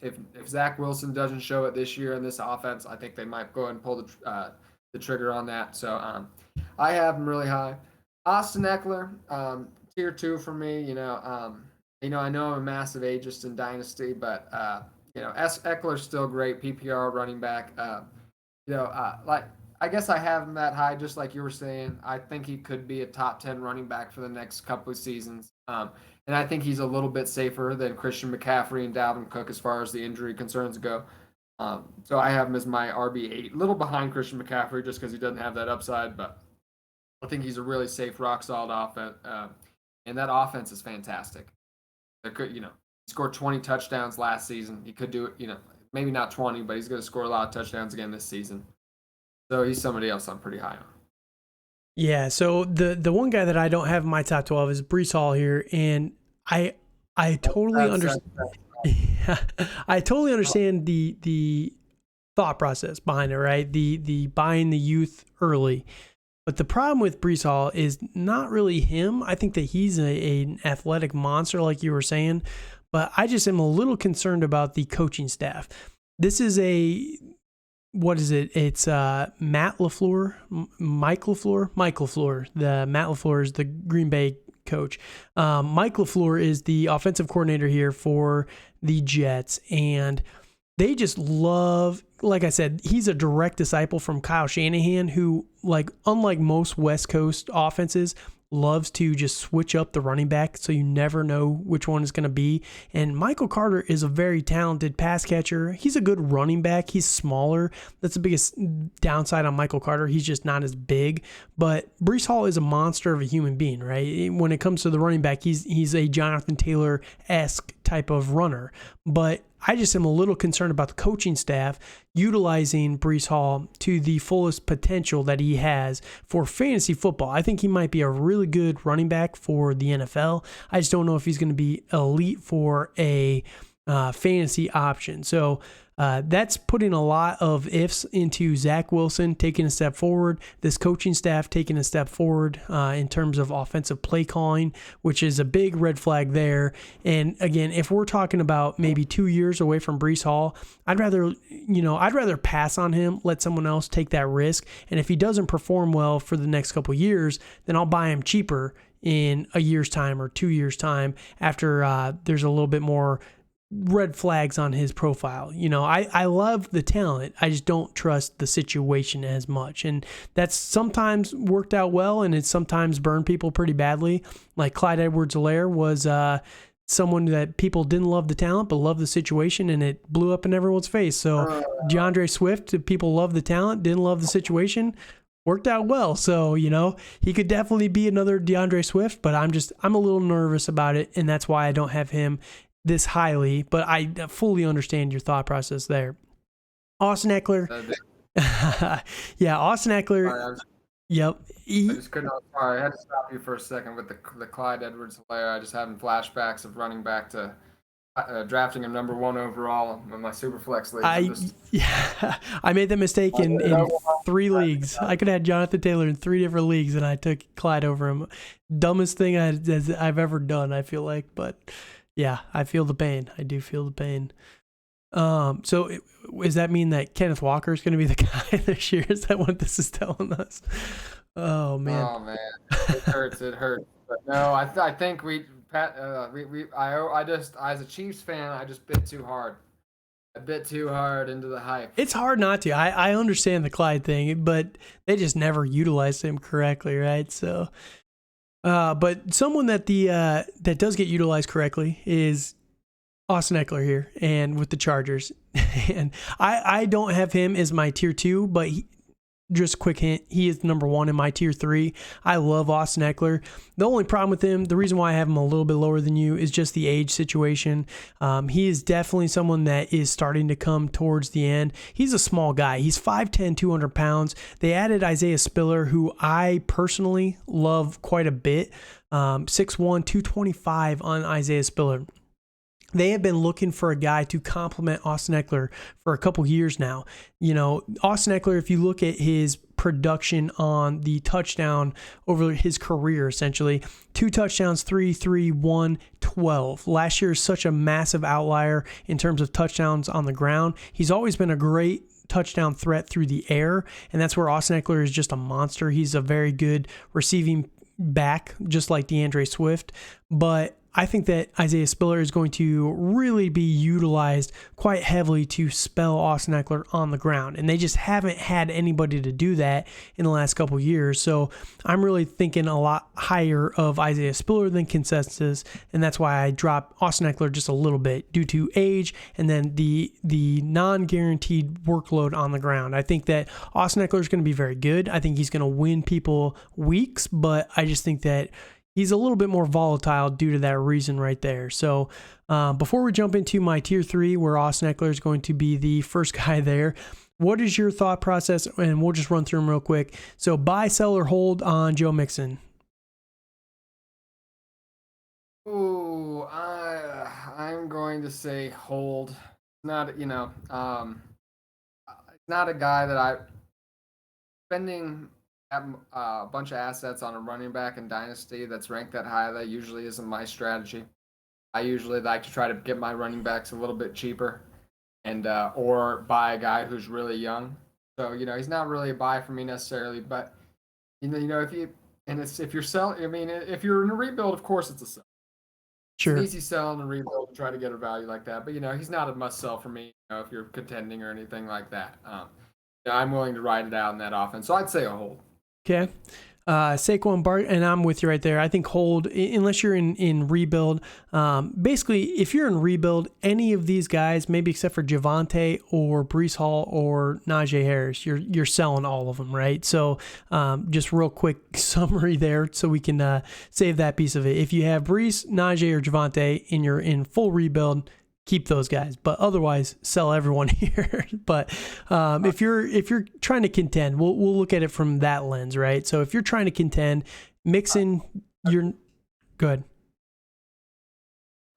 If Zach Wilson doesn't show it this year in this offense, I think they might go ahead and pull the trigger on that. So I have him really high. Austin Eckler, tier 2 for me. I know I'm a massive ageist in Dynasty, but Eckler's still great PPR running back. I guess I have him that high, just like you were saying. I think he could be a top 10 running back for the next couple of seasons. And I think he's a little bit safer than Christian McCaffrey and Dalvin Cook as far as the injury concerns go. So I have him as my RB8, a little behind Christian McCaffrey just because he doesn't have that upside, but I think he's a really safe, rock-solid offense. And that offense is fantastic. He scored 20 touchdowns last season. He could do it, maybe not 20, but he's going to score a lot of touchdowns again this season. So he's somebody else I'm pretty high on. Yeah, so the one guy that I don't have in my top 12 is Breece Hall here, and I totally understand. Yeah, I totally understand the thought process behind it, right? The buying the youth early. But the problem with Breece Hall is not really him. I think that he's an athletic monster, like you were saying. But I just am a little concerned about the coaching staff. This is what is it? It's Matt LaFleur, Mike LaFleur. Matt LaFleur is the Green Bay coach. Mike LaFleur is the offensive coordinator here for the Jets. And they just love, like I said, he's a direct disciple from Kyle Shanahan, who, unlike most West Coast offenses, loves to just switch up the running back, so you never know which one is going to be. And Michael Carter is a very talented pass catcher. He's a good running back. He's smaller. That's the biggest downside on Michael Carter. He's just not as big. But Breece Hall is a monster of a human being, right? When it comes to the running back, he's a Jonathan Taylor-esque type of runner. But I just am a little concerned about the coaching staff utilizing Breece Hall to the fullest potential that he has for fantasy football. I think he might be a really good running back for the NFL. I just don't know if he's going to be elite for a fantasy option. So that's putting a lot of ifs into Zach Wilson taking a step forward, this coaching staff taking a step forward in terms of offensive play calling, which is a big red flag there. And again, if we're talking about maybe 2 years away from Breece Hall, I'd rather pass on him, let someone else take that risk. And if he doesn't perform well for the next couple years, then I'll buy him cheaper in a year's time or 2 years' time after there's a little bit more red flags on his profile. I love the talent. I just don't trust the situation as much. And that's sometimes worked out well, and it's sometimes burned people pretty badly. Like Clyde Edwards-Helaire was someone that people didn't love the talent, but loved the situation, and it blew up in everyone's face. So DeAndre Swift, people love the talent, didn't love the situation, worked out well. So, he could definitely be another DeAndre Swift, but I'm a little nervous about it, and that's why I don't have him this highly, but I fully understand your thought process there. Austin Eckler. Yeah, Austin Eckler. Sorry, yep. I just couldn't. Sorry, I had to stop you for a second with the Clyde Edwards-Helaire. I just having flashbacks of running back to drafting him number 1 overall in my Superflex league. I made the mistake in 3 leagues. I could have had Jonathan Taylor in 3 different leagues, and I took Clyde over him. Dumbest thing I've ever done, I feel like, but yeah, I feel the pain. I do feel the pain. So does that mean that Kenneth Walker is going to be the guy this year? Is that what this is telling us? Oh man. Oh man, it hurts. It hurts. But no, I think I just as a Chiefs fan, I just bit too hard. I bit too hard into the hype. It's hard not to. I understand the Clyde thing, but they just never utilized him correctly, right? So. But someone that that does get utilized correctly is Austin Eckler here, and with the Chargers. And I don't have him as my tier 2, but just a quick hint, he is number 1 in my tier 3. I love Austin Eckler. The only problem with him, the reason why I have him a little bit lower than you, is just the age situation. He is definitely someone that is starting to come towards the end. He's a small guy. He's 5'10", 200 pounds. They added Isaiah Spiller, who I personally love quite a bit. 6'1", 225 on Isaiah Spiller. They have been looking for a guy to complement Austin Eckler for a couple years now. Austin Eckler, if you look at his production on the touchdown over his career, essentially, 2 touchdowns, 3, 1, 12. Last year is such a massive outlier in terms of touchdowns on the ground. He's always been a great touchdown threat through the air, and that's where Austin Eckler is just a monster. He's a very good receiving back, just like DeAndre Swift. But I think that Isaiah Spiller is going to really be utilized quite heavily to spell Austin Eckler on the ground. And they just haven't had anybody to do that in the last couple of years. So I'm really thinking a lot higher of Isaiah Spiller than consensus. And that's why I dropped Austin Eckler just a little bit due to age and then the non-guaranteed workload on the ground. I think that Austin Eckler is going to be very good. I think he's going to win people weeks, but I just think that he's a little bit more volatile due to that reason right there. So before we jump into my tier 3, where Austin Eckler is going to be the first guy there, what is your thought process? And we'll just run through them real quick. So buy, sell, or hold on Joe Mixon. Ooh, I'm going to say hold. Not it's not a guy that spending a bunch of assets on a running back in Dynasty that's ranked that high. That usually isn't my strategy. I usually like to try to get my running backs a little bit cheaper, and or buy a guy who's really young. So he's not really a buy for me necessarily, but if you're selling, if you're in a rebuild, of course it's a sell. Sure. It's an easy sell in a rebuild to try to get a value like that, but he's not a must sell for me. If you're contending or anything like that, I'm willing to ride it out in that offense. So I'd say a hold. Okay. Saquon Bart, and I'm with you right there. I think hold unless you're in rebuild. Basically, if you're in rebuild, any of these guys, maybe except for Javonte or Brees Hall or Najee Harris, you're selling all of them, right? So just real quick summary there, so we can save that piece of it. If you have Brees, Najee, or Javonte, and you're in full rebuild, keep those guys, but otherwise sell everyone here. But if you're trying to contend, we'll look at it from that lens, right? So if you're trying to contend, mix in your good.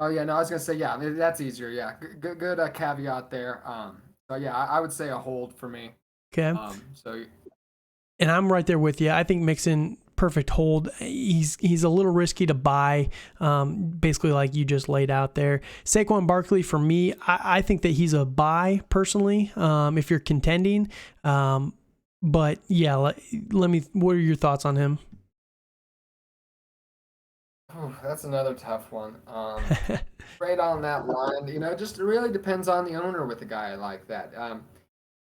Oh yeah, no, I was gonna say yeah, that's easier. Yeah, good caveat there. So yeah, I would say a hold for me. Okay. So And I'm right there with you. I think Mixon, perfect hold. He's a little risky to buy, basically like you just laid out there. Saquon Barkley, for me, I think that he's a buy personally, if you're contending. But yeah, let me. What are your thoughts on him? that's another tough one. Right on that line, it just really depends on the owner with a guy like that.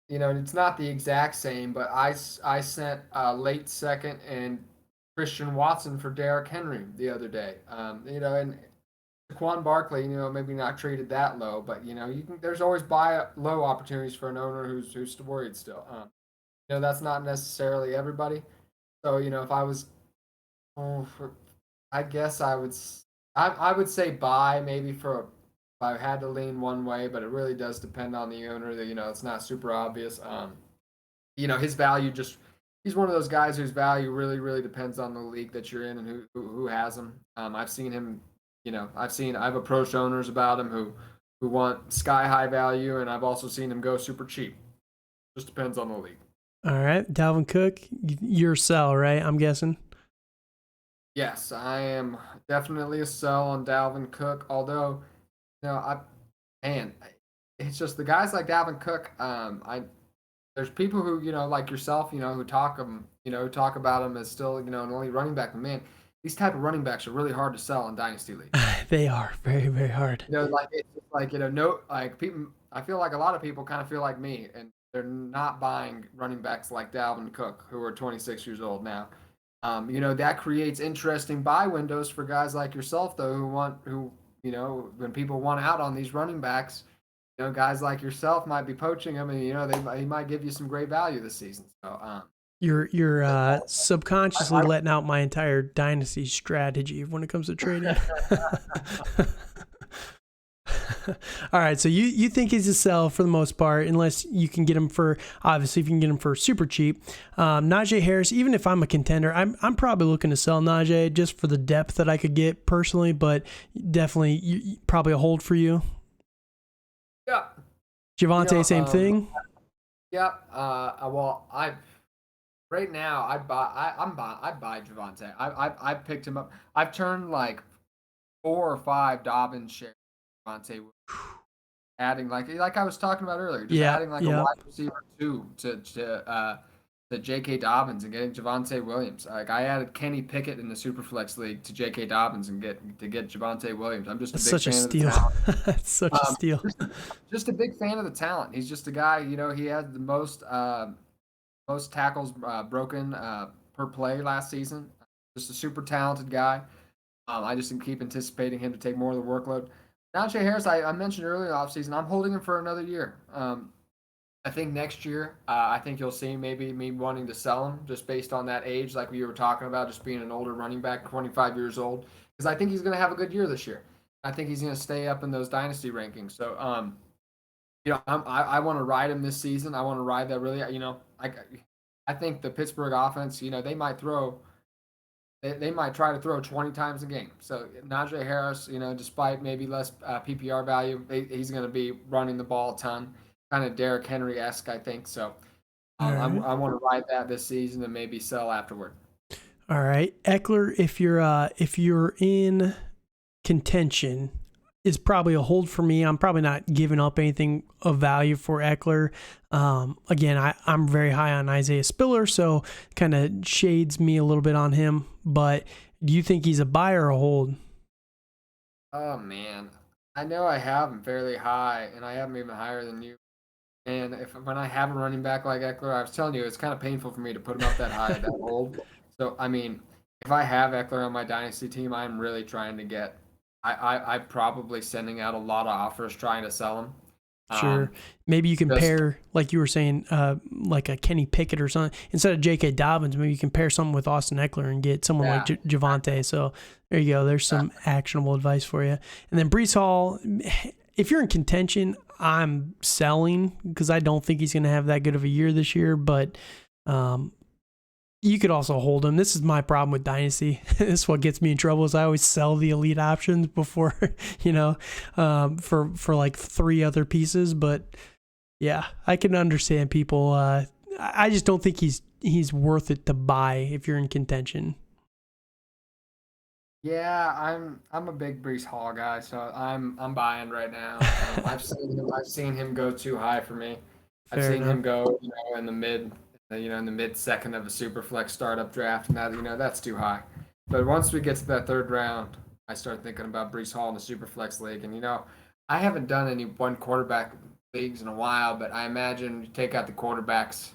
It's not the exact same, but I sent a late second and Christian Watson for Derrick Henry the other day. And Saquon Barkley, maybe not traded that low, but there's always buy low opportunities for an owner who's worried still. That's not necessarily everybody. So if I was, oh, I guess I would say buy maybe for if I had to lean one way, but it really does depend on the owner. That it's not super obvious. His value just he's one of those guys whose value really really depends on the league that you're in and who has him. I've seen him. I've approached owners about him who want sky high value, and I've also seen him go super cheap. Just depends on the league. All right, Dalvin Cook, you're sell, right? I'm guessing. Yes, I am definitely a sell on Dalvin Cook. Although, man, it's just the guys like Dalvin Cook. There's people who like yourself, who talk about him as still an elite running back. But man, these type of running backs are really hard to sell in dynasty league. They are very very hard. Like it's just like no, like people. I feel like a lot of people kind of feel like me, and they're not buying running backs like Dalvin Cook, who are 26 years old now. That creates interesting buy windows for guys like yourself, though, when people want out on these running backs, guys like yourself might be poaching them, and he might give you some great value this season. So, You're subconsciously letting out my entire dynasty strategy when it comes to trading. All right, so you think he's a sell for the most part, unless you can get him for, obviously if you can get him for super cheap. Najee Harris, even if I'm a contender, I'm probably looking to sell Najee just for the depth that I could get personally, but definitely probably a hold for you. Yeah. Javonte, same thing. Yeah. Well, right now I'd buy Javonte. I picked him up. I've turned like 4 or 5 Dobbins shares. Javonte, adding like I was talking about earlier, just adding like a wide receiver 2 to J.K. Dobbins and getting Javonte Williams. Like I added Kenny Pickett in the Superflex League to J.K. Dobbins and get Javonte Williams. I'm just a big fan of the talent. That's such a steal. Just a big fan of the talent. He's just a guy. He had the most tackles broken per play last season. Just a super talented guy. I just keep anticipating him to take more of the workload. Najee Harris, I mentioned earlier offseason, I'm holding him for another year. I think next year, I think you'll see maybe me wanting to sell him just based on that age, like we were talking about, just being an older running back, 25 years old, because I think he's going to have a good year this year. I think he's going to stay up in those dynasty rankings. So, I want to ride him this season. I want to ride that really. I think the Pittsburgh offense, they might throw. They might try to throw 20 times a game. So Najee Harris, despite maybe less PPR value, he's going to be running the ball a ton, kind of Derrick Henry-esque, I think. So I want to ride that this season and maybe sell afterward. All right, Eckler, if you're in contention, is probably a hold for me. I'm probably not giving up anything of value for Eckler. Again, I'm very high on Isaiah Spiller, so kind of shades me a little bit on him. But do you think he's a buy or a hold? Oh, man. I know I have him fairly high, and I have him even higher than you. And when I have a running back like Eckler, I was telling you, it's kind of painful for me to put him up that high, that hold. So I mean, if I have Eckler on my dynasty team, I'm really trying to get. I'm probably sending out a lot of offers trying to sell him. Sure. Um, Maybe you can just pair, like you were saying, like a Kenny Pickett or something. Instead of J.K. Dobbins, maybe you can pair something with Austin Eckler and get someone like yeah, Javante. So there you go. There's some actionable advice for you. And then Brees Hall, if you're in contention, I'm selling because I don't think he's going to have that good of a year this year. But you could also hold him. This is my problem with Dynasty. This is what gets me in trouble is I always sell the elite options before, for like 3 other pieces. But yeah, I can understand people. I just don't think he's worth it to buy if you're in contention. yeah, I'm a big Brees Hall guy, so I'm buying right now. I've seen him go too high for me. I've Fair seen enough. him go, in the mid, in the mid second of a super flex startup draft, and that that's too high. But once we get to that third round, I start thinking about Brees Hall in the super flex league, and I haven't done any one quarterback leagues in a while, but I imagine you take out the quarterbacks.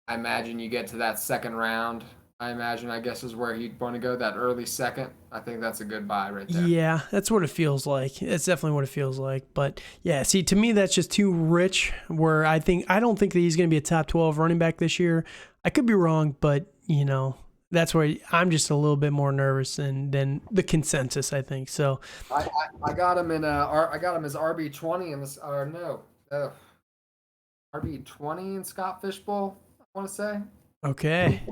I imagine you get to that second round. I guess is where he'd want to go, that early second. I think that's a good buy right there. Yeah, that's what it feels like. It's definitely what it feels like. But yeah, see, to me, that's just too rich. Where I don't think that he's going to be a top 12 running back this year. I could be wrong, but that's where I'm just a little bit more nervous than the consensus. I think so. I got him I got him as RB20 in this, or no, RB20 in Scott Fishbowl. I want to say. Okay.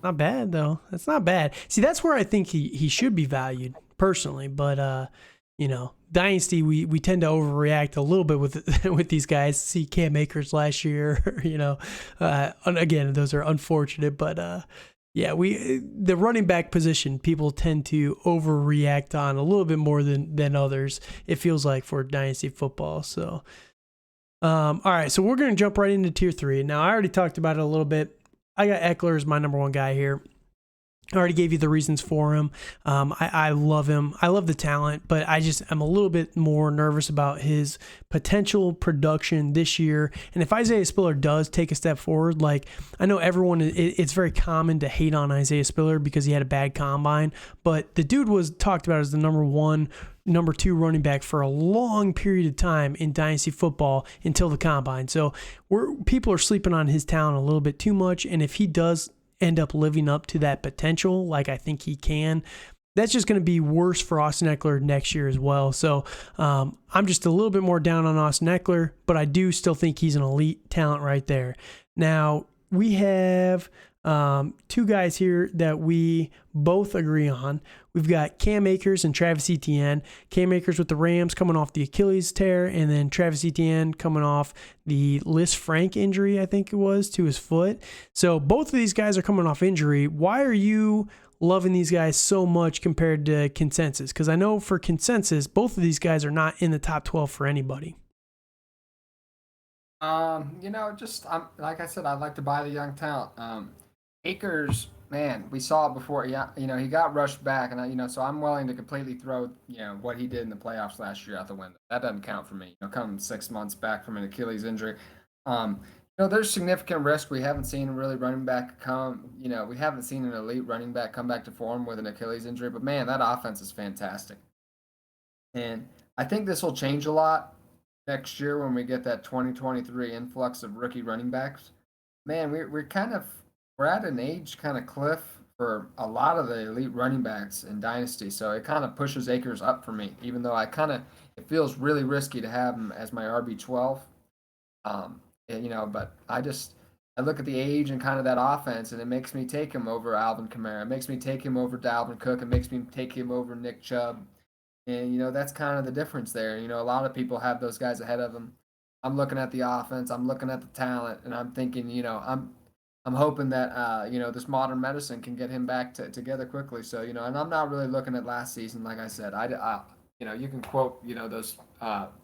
Not bad though. That's not bad. See, that's where I think he should be valued personally. But Dynasty we tend to overreact a little bit with with these guys. See Cam Akers last year, again those are unfortunate, but yeah, the running back position people tend to overreact on a little bit more than others. It feels like for Dynasty football. So, all right, so we're gonna jump right into tier 3. Now I already talked about it a little bit. I got Eckler as my number 1 guy here. I already gave you the reasons for him. I love him. I love the talent, but I'm a little bit more nervous about his potential production this year. And if Isaiah Spiller does take a step forward, like I know it's very common to hate on Isaiah Spiller because he had a bad combine, but the dude was talked about as the number 1, number 2 running back for a long period of time in Dynasty football until the combine. So people are sleeping on his talent a little bit too much. And if he does end up living up to that potential, like I think he can, that's just going to be worse for Austin Eckler next year as well. So I'm just a little bit more down on Austin Eckler, but I do still think he's an elite talent right there. Now, we have 2 guys here that we both agree on. We've got Cam Akers and Travis Etienne. Cam Akers with the Rams coming off the Achilles tear, and then Travis Etienne coming off the Liz Frank injury, I think it was, to his foot. So both of these guys are coming off injury. Why are you loving these guys so much compared to consensus? Because I know for consensus, both of these guys are not in the top 12 for anybody. Just like I said, I'd like to buy the young talent. Akers, man, we saw it before. Yeah, he got rushed back, and so I'm willing to completely throw what he did in the playoffs last year out the window. That doesn't count for me. Come 6 months back from an Achilles injury, there's significant risk. We haven't seen a really running back come. We haven't seen an elite running back come back to form with an Achilles injury. But man, that offense is fantastic, and I think this will change a lot next year when we get that 2023 influx of rookie running backs. Man, we're at an age kind of cliff for a lot of the elite running backs in Dynasty. So it kind of pushes Akers up for me, even though it feels really risky to have him as my RB12. But I look at the age and kind of that offense, and it makes me take him over Alvin Kamara. It makes me take him over Dalvin Cook. It makes me take him over Nick Chubb. And, that's kind of the difference there. A lot of people have those guys ahead of him. I'm looking at the offense. I'm looking at the talent, and I'm thinking, I'm hoping that this modern medicine can get him back together quickly. So and I'm not really looking at last season. Like I said, you can quote those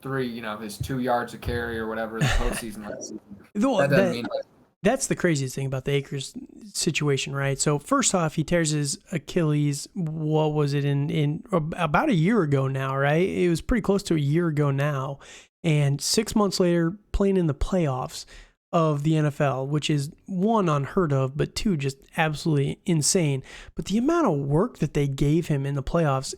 3 his 2 yards a carry or whatever the postseason last season. That doesn't mean much. That's the craziest thing about the Akers situation, right? So first off, he tears his Achilles. What was it in about a year ago now, right? It was pretty close to a year ago now, and 6 months later, playing in the playoffs. of the NFL, which is one, unheard of, but two, just absolutely insane. But the amount of work that they gave him in the playoffs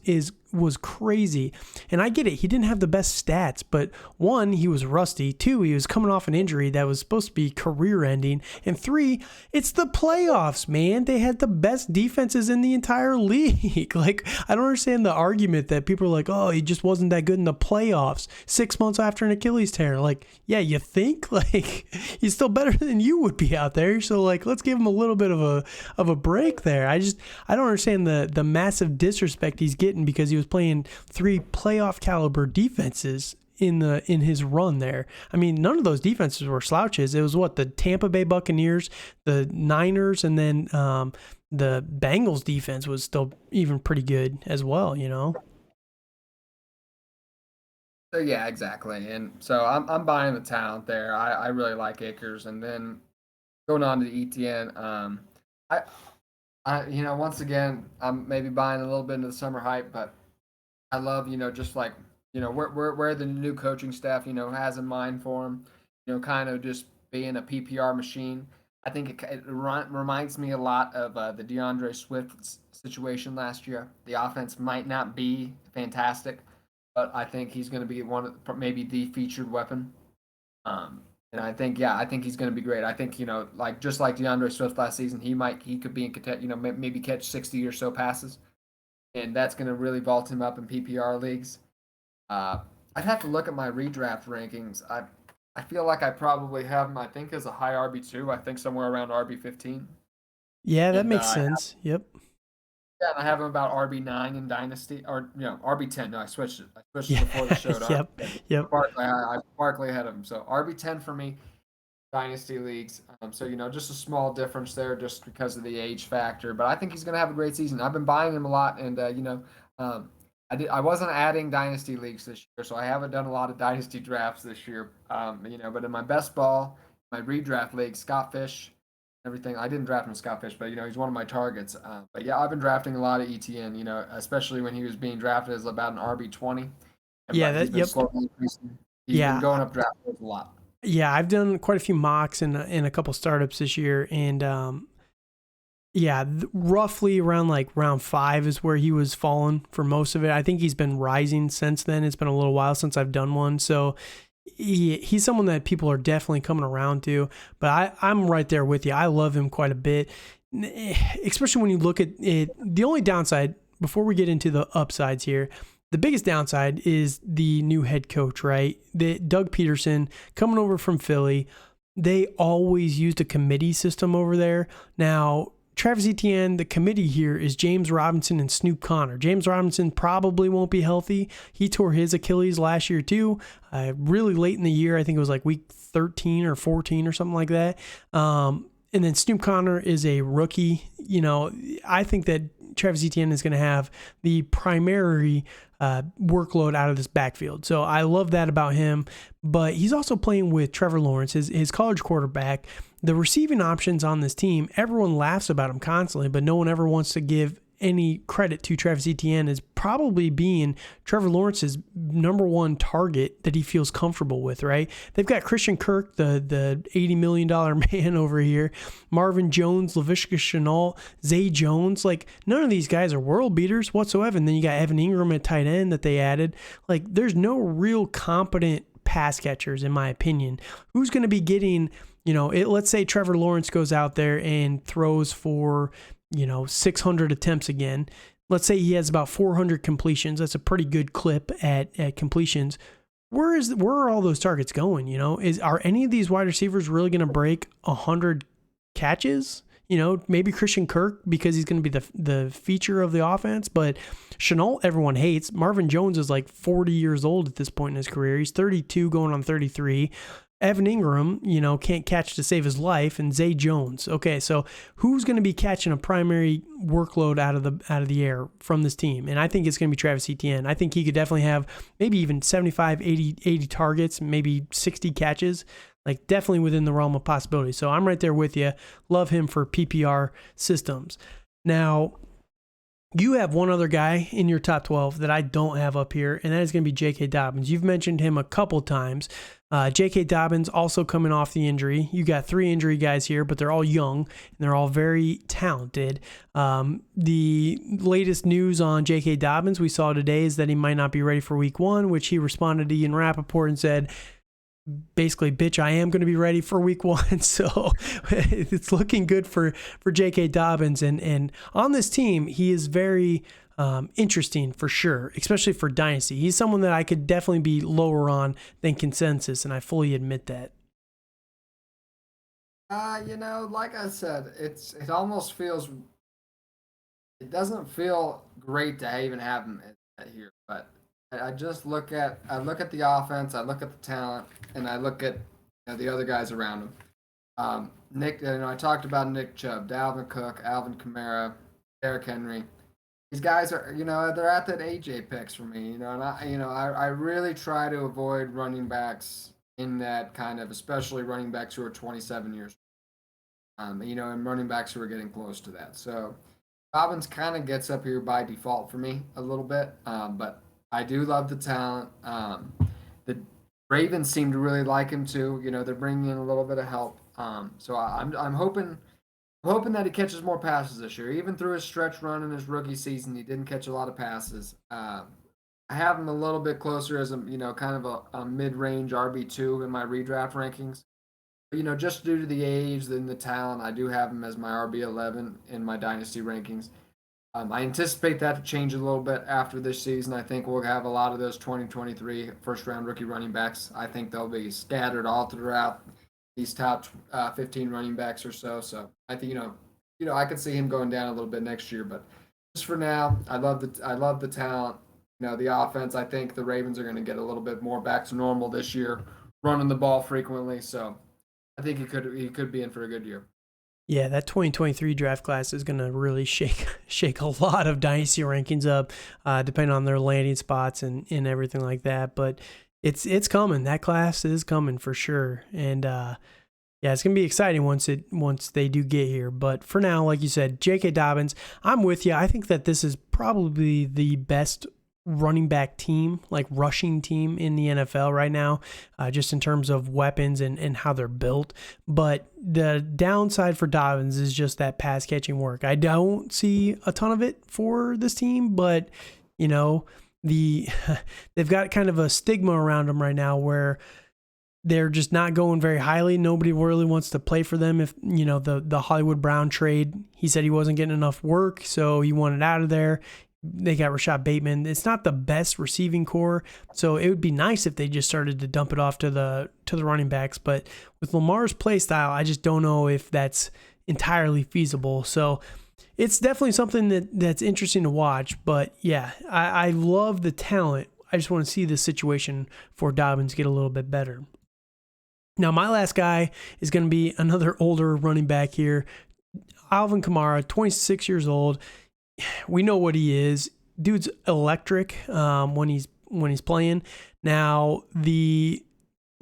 was crazy. And I get it, he didn't have the best stats, but one, he was rusty. Two, he was coming off an injury that was supposed to be career ending. And three, it's the playoffs, man. They had the best defenses in the entire league. Like, I don't understand the argument that people are like, oh, he just wasn't that good in the playoffs 6 months after an Achilles tear. Like, yeah, you think? Like, he's still better than you would be out there. So, like, let's give him a little bit of a break there. I don't understand the massive disrespect he's getting because he was playing 3 playoff caliber defenses in his run there. I mean, none of those defenses were slouches. It was the Tampa Bay Buccaneers, the Niners, and then the Bengals defense was still even pretty good as well, you know? So yeah, exactly. And so I'm buying the talent there. I really like Akers. And then going on to the ETN, I once again I'm maybe buying a little bit into the summer hype, but I love, just like, where the new coaching staff, has in mind for him, kind of just being a PPR machine. I think it reminds me a lot of the DeAndre Swift situation last year. The offense might not be fantastic, but I think he's going to be maybe the featured weapon. And I think he's going to be great. I think, just like DeAndre Swift last season, he could be in contention, maybe catch 60 or so passes. And that's going to really vault him up in PPR leagues. I'd have to look at my redraft rankings. I feel like I probably have him, I think, as a high RB2. I think somewhere around RB15. Yeah, that makes sense. Yep. Yeah, and I have him about RB9 in Dynasty, or RB10. No, I switched it. Before the show. Yep. Barkley ahead of him. So RB10 for me, Dynasty leagues. So just a small difference there, just because of the age factor. But I think he's going to have a great season. I've been buying him a lot, and I wasn't adding Dynasty leagues this year, so I haven't done a lot of Dynasty drafts this year. But in my best ball, my redraft league, Scott Fish, everything. I didn't draft him Scott Fish, but he's one of my targets. But yeah, I've been drafting a lot of ETN. Especially when he was being drafted as about an RB20. Yeah, he's been going up draft boards a lot. Yeah, I've done quite a few mocks and a couple startups this year, and roughly around like round 5 is where he was falling for most of it. I think he's been rising since then. It's been a little while since I've done one, so he's someone that people are definitely coming around to. But I'm right there with you. I love him quite a bit, especially when you look at it. The only downside, before we get into the upsides here, the biggest downside is the new head coach, right? Doug Peterson coming over from Philly. They always used a committee system over there. Now, Travis Etienne, the committee here is James Robinson and Snoop Connor. James Robinson probably won't be healthy. He tore his Achilles last year too, really late in the year. I think it was like week 13 or 14 or something like that. And then Snoop Connor is a rookie. I think that Travis Etienne is going to have the primary workload out of this backfield. So I love that about him. But he's also playing with Trevor Lawrence, his college quarterback. The receiving options on this team, everyone laughs about him constantly, but no one ever wants to give any credit to Travis Etienne as probably being Trevor Lawrence's number one target that he feels comfortable with, right? They've got Christian Kirk, the $80 million man over here, Marvin Jones, Laviska Shenault, Zay Jones. Like, none of these guys are world beaters whatsoever. And then you got Evan Ingram at tight end that they added. Like, there's no real competent pass catchers, in my opinion. Who's going to be getting, let's say Trevor Lawrence goes out there and throws for 600 attempts again. Let's say he has about 400 completions. That's a pretty good clip at completions. Where are all those targets going? Are any of these wide receivers really going to break 100 catches? Maybe Christian Kirk, because he's going to be the feature of the offense, but Shenault, everyone hates. Marvin Jones is like 40 years old at this point in his career. He's 32 going on 33. Evan Ingram, can't catch to save his life, and Zay Jones. Okay, so who's going to be catching a primary workload out of the air from this team? And I think it's going to be Travis Etienne. I think he could definitely have maybe even 75, 80 targets, maybe 60 catches, like definitely within the realm of possibility. So I'm right there with you. Love him for PPR systems. Now, You have one other guy in your top 12 that I don't have up here, and that is going to be J.K. Dobbins. You've mentioned him a couple times. J.K. Dobbins also coming off the injury. You got 3 injury guys here, but they're all young, and they're all very talented. The latest news on J.K. Dobbins we saw today is that he might not be ready for week 1, which he responded to Ian Rappaport and said, basically, bitch, I am going to be ready for week 1. So it's looking good for J.K. Dobbins. And on this team, he is very interesting for sure, especially for Dynasty. He's someone that I could definitely be lower on than consensus, and I fully admit that. Like I said, it almost feels, it doesn't feel great to even have him here, but I just look at the offense, I look at the talent, and I look at the other guys around him. Nick, I talked about Nick Chubb, Dalvin Cook, Alvin Kamara, Derrick Henry. These guys are, they're at that AJ picks for me, and I really try to avoid running backs in that kind of, especially running backs who are 27 years old. And running backs who are getting close to that. So Dobbins kind of gets up here by default for me a little bit, but I do love the talent. The Ravens seem to really like him too. They're bringing in a little bit of help. So I'm hoping that he catches more passes this year. Even through his stretch run in his rookie season, he didn't catch a lot of passes. I have him a little bit closer as a kind of a mid-range RB2 in my redraft rankings. Just due to the age and the talent, I do have him as my RB11 in my dynasty rankings. I anticipate that to change a little bit after this season. I think we'll have a lot of those 2023 first-round rookie running backs. I think they'll be scattered all throughout these top 15 running backs or so. So I think I could see him going down a little bit next year. But just for now, I love the talent. The offense. I think the Ravens are going to get a little bit more back to normal this year, running the ball frequently. So I think he could be in for a good year. Yeah, that 2023 draft class is going to really shake a lot of dynasty rankings up, depending on their landing spots and everything like that. But it's coming. That class is coming for sure. And yeah, it's going to be exciting once they do get here. But for now, like you said, J.K. Dobbins, I'm with you. I think that this is probably the best running back team, like rushing team in the NFL right now, just in terms of weapons and how they're built. But the downside for Dobbins is just that pass catching work. I don't see a ton of it for this team, but they've got kind of a stigma around them right now where they're just not going very highly. Nobody really wants to play for them. If the Hollywood Brown trade, he said he wasn't getting enough work, so he wanted out of there. They got Rashad Bateman. It's not the best receiving core, so it would be nice if they just started to dump it off to the running backs. But with Lamar's play style, I just don't know if that's entirely feasible. So it's definitely something that's interesting to watch. But yeah, I love the talent. I just want to see the situation for Dobbins get a little bit better. Now, my last guy is going to be another older running back here, Alvin Kamara, 26 years old. We know what he is. Dude's electric when he's playing. Now, the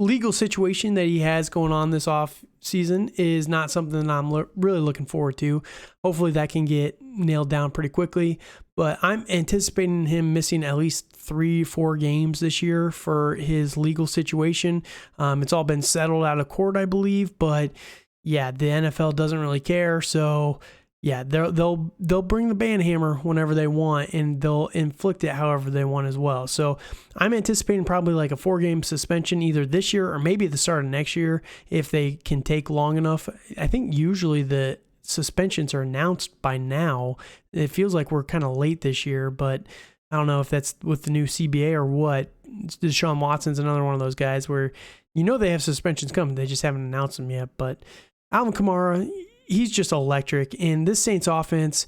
legal situation that he has going on this off season is not something that I'm really looking forward to. Hopefully that can get nailed down pretty quickly. But I'm anticipating him missing at least 3-4 games this year for his legal situation. It's all been settled out of court, I believe. But yeah, the NFL doesn't really care. So yeah, they'll bring the band hammer whenever they want, and they'll inflict it however they want as well. So I'm anticipating probably like a 4-game suspension either this year or maybe at the start of next year if they can take long enough. I think usually the suspensions are announced by now. It feels like we're kind of late this year, but I don't know if that's with the new CBA or what. Deshaun Watson's another one of those guys where they have suspensions coming. They just haven't announced them yet. But Alvin Kamara, he's just electric. And this Saints offense,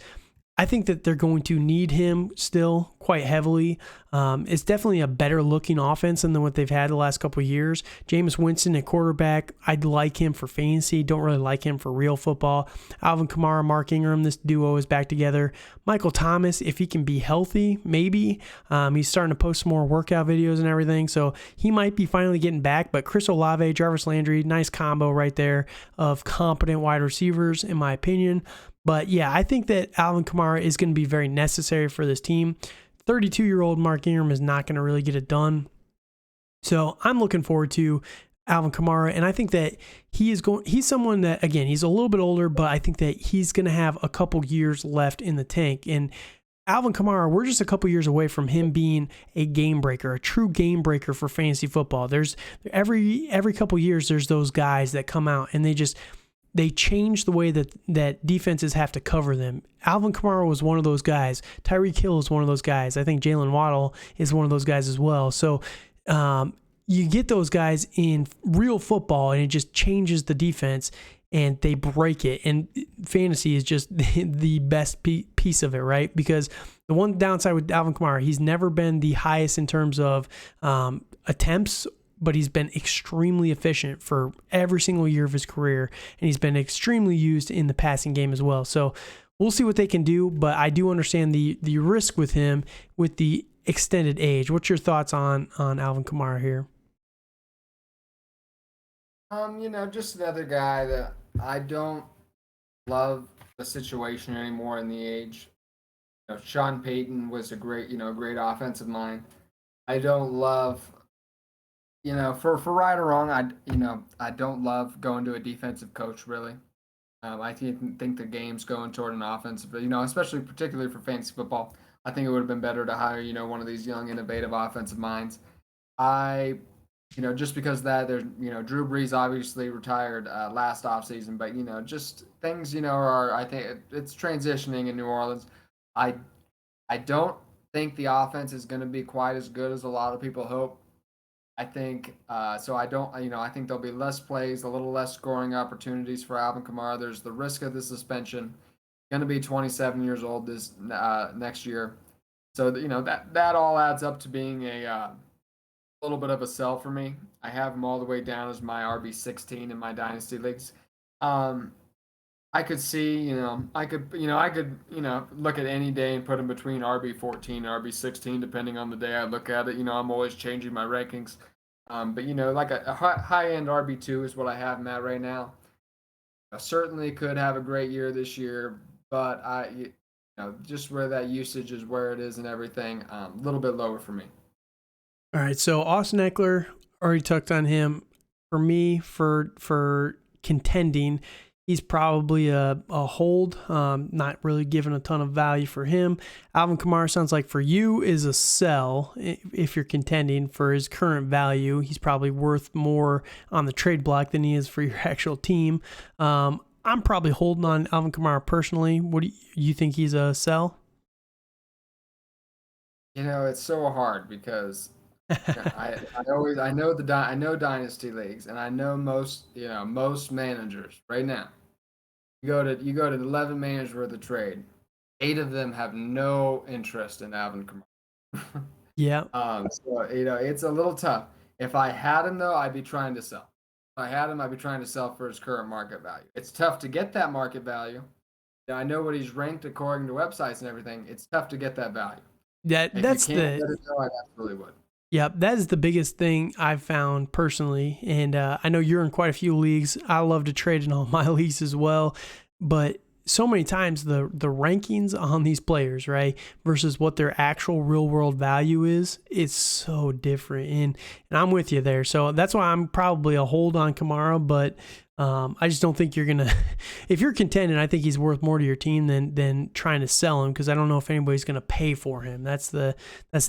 I think that they're going to need him still quite heavily. It's definitely a better looking offense than what they've had the last couple of years. Jameis Winston at quarterback, I'd like him for fantasy. Don't really like him for real football. Alvin Kamara, Mark Ingram, this duo is back together. Michael Thomas, if he can be healthy, maybe. He's starting to post some more workout videos and everything, so he might be finally getting back. But Chris Olave, Jarvis Landry, nice combo right there of competent wide receivers, in my opinion. But yeah, I think that Alvin Kamara is going to be very necessary for this team. 32-year-old Mark Ingram is not going to really get it done. So I'm looking forward to Alvin Kamara, and I think that he's someone that, again, he's a little bit older, but I think that he's going to have a couple years left in the tank. And Alvin Kamara, we're just a couple years away from him being a game breaker, a true game breaker for fantasy football. There's every couple years, there's those guys that come out and they change the way that defenses have to cover them. Alvin Kamara was one of those guys. Tyreek Hill is one of those guys. I think Jalen Waddle is one of those guys as well. So you get those guys in real football, and it just changes the defense, and they break it. And fantasy is just the best piece of it, right? Because the one downside with Alvin Kamara, he's never been the highest in terms of attempts, but he's been extremely efficient for every single year of his career, and he's been extremely used in the passing game as well. So we'll see what they can do, but I do understand the risk with him with the extended age. What's your thoughts on Alvin Kamara here? Just another guy that I don't love the situation anymore in the age. Sean Payton was a great offensive mind. I don't love, for right or wrong, I don't love going to a defensive coach really. I think the game's going toward an offensive, especially particularly for fantasy football. I think it would have been better to hire, one of these young, innovative offensive minds. Just because of that, there's, Drew Brees obviously retired last offseason, but, just things, I think it's transitioning in New Orleans. I don't think the offense is going to be quite as good as a lot of people hope. I think, so I don't, I think there'll be less plays, a little less scoring opportunities for Alvin Kamara. There's the risk of the suspension. Going to be 27 years old this next year. So, that all adds up to being a little bit of a sell for me. I have him all the way down as my RB16 in my dynasty leagues. I could see, I could look at any day and put him between RB14 and RB16 depending on the day I look at it. I'm always changing my rankings. But like a high end RB2 is what I have him at right now. I certainly could have a great year this year, but just where that usage is where it is and everything, a little bit lower for me. All right, so Austin Eckler, already touched on him. For me, for contending, he's probably a hold, not really giving a ton of value for him. Alvin Kamara sounds like for you is a sell if you're contending for his current value. He's probably worth more on the trade block than he is for your actual team. I'm probably holding on Alvin Kamara personally. What do you think he's a sell? It's so hard because I know dynasty leagues, and I know most managers right now. You go to 11 managers worth of trade. 8 of them have no interest in Alvin Kamara. Yeah. So it's a little tough. If I had him though, I'd be trying to sell. If I had him, I'd be trying to sell for his current market value. It's tough to get that market value. I know what he's ranked according to websites and everything. It's tough to get that value. That's I absolutely would. Yeah, that is the biggest thing I've found personally. And I know you're in quite a few leagues. I love to trade in all my leagues as well. But so many times the rankings on these players, right, versus what their actual real world value is, it's so different. And I'm with you there. So that's why I'm probably a hold on Kamara, but I just don't think you're going to, if you're contending, I think he's worth more to your team than trying to sell him, because I don't know if anybody's going to pay for him. That's the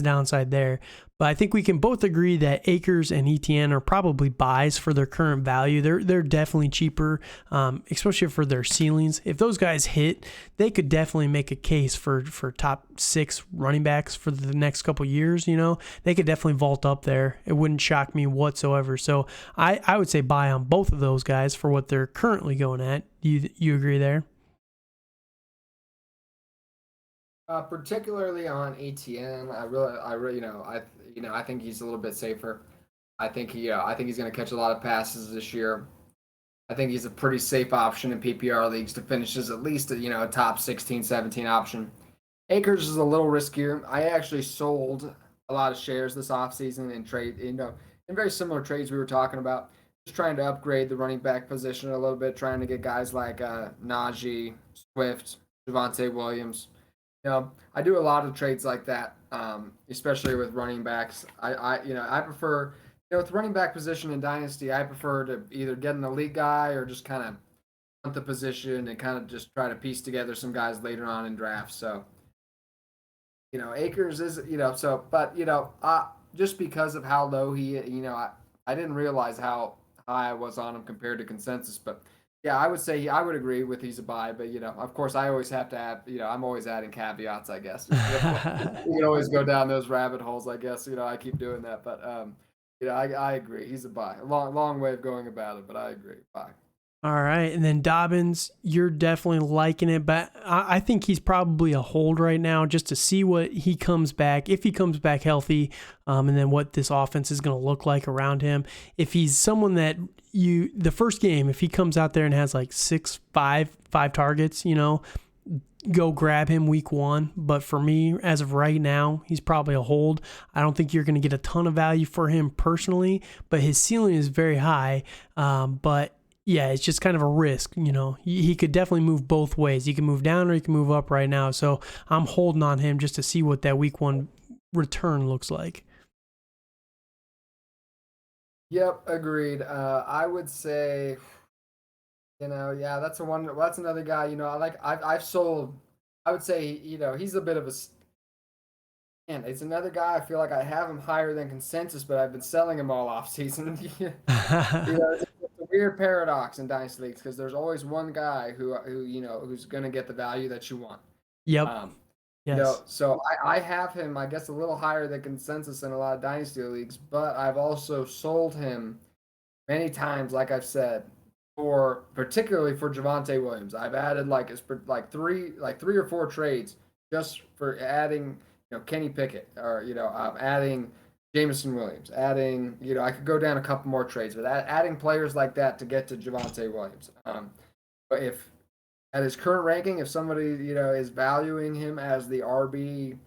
downside there. But I think we can both agree that Akers and ETN are probably buys for their current value. They're definitely cheaper, especially for their ceilings. If those guys hit, they could definitely make a case for top 6 running backs for the next couple years. They could definitely vault up there. It wouldn't shock me whatsoever. So I would say buy on both of those guys for what they're currently going at. You agree there? Particularly on ATN, I think he's a little bit safer. I think he's going to catch a lot of passes this year. I think he's a pretty safe option in PPR leagues to finish as at least a top 16, 17 option. Akers is a little riskier. I actually sold a lot of shares this offseason in trade, in very similar trades we were talking about. just trying to upgrade the running back position a little bit, trying to get guys like Najee, Swift, Javonte Williams. I do a lot of trades like that, especially with running backs. I prefer, with running back position in Dynasty, I prefer to either get an elite guy or just kind of hunt the position and kind of just try to piece together some guys later on in drafts. So, Akers is, but, just because of how low I didn't realize how high I was on him compared to consensus, but yeah, I would say I would agree with he's a buy, but of course, I always have to add. I'm always adding caveats. I guess you can always go down those rabbit holes. I guess I keep doing that, but I agree. He's a buy. A long way of going about it, but I agree. Buy. All right. And then Dobbins, you're definitely liking it, but I think he's probably a hold right now just to see what he comes back, if he comes back healthy, and then what this offense is going to look like around him. If he's someone that the first game, if he comes out there and has like five targets, go grab him week 1. But for me, as of right now, he's probably a hold. I don't think you're going to get a ton of value for him personally, but his ceiling is very high. But yeah, it's just kind of a risk, He could definitely move both ways. He can move down or he can move up right now. So I'm holding on him just to see what that week 1 return looks like. Yep, agreed. I would say, yeah, that's another guy. I've sold. I would say, he's a bit of a. And it's another guy. I feel like I have him higher than consensus, but I've been selling him all off season. It's a weird paradox in dynasty leagues because there's always one guy who's going to get the value that you want. Yep. Yes. So I have him, I guess, a little higher than consensus in a lot of dynasty leagues, but I've also sold him many times, like I've said, particularly for Javonte Williams. I've added like three or four trades just for adding, Kenny Pickett, or adding Jameson Williams, adding, I could go down a couple more trades, but adding players like that to get to Javonte Williams. But if at his current ranking, if somebody is valuing him as the RB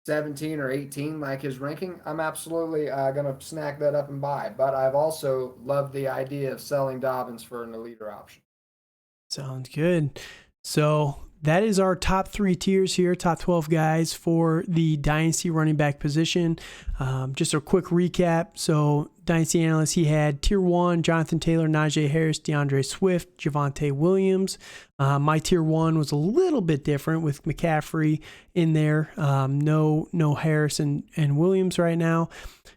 17 or 18 like his ranking, I'm absolutely gonna snack that up and buy. But I've also loved the idea of selling Dobbins for an elite option. Sounds good. So that is our top 3 tiers here, top 12 guys for the Dynasty running back position. Just a quick recap. So Dynasty analyst, he had tier 1, Jonathan Taylor, Najee Harris, DeAndre Swift, Javonte Williams. My tier 1 was a little bit different with McCaffrey in there. No Harris and Williams right now.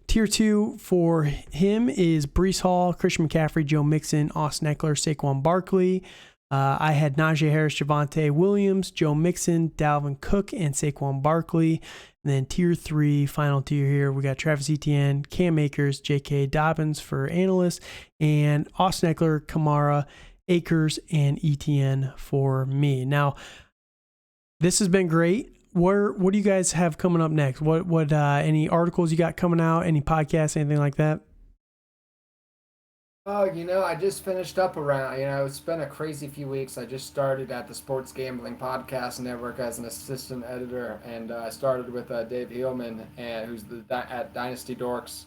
Tier 2 for him is Breece Hall, Christian McCaffrey, Joe Mixon, Austin Eckler, Saquon Barkley. I had Najee Harris, Javonte Williams, Joe Mixon, Dalvin Cook, and Saquon Barkley. And then tier 3, final tier here, we got Travis Etienne, Cam Akers, J.K. Dobbins for analysts, and Austin Eckler, Kamara, Akers, and Etienne for me. Now, this has been great. What do you guys have coming up next? What any articles you got coming out? Any podcasts, anything like that? Oh, I just finished up around, it's been a crazy few weeks. I just started at the Sports Gambling Podcast Network as an assistant editor, and I started with Dave Heelman, who's at Dynasty Dorks,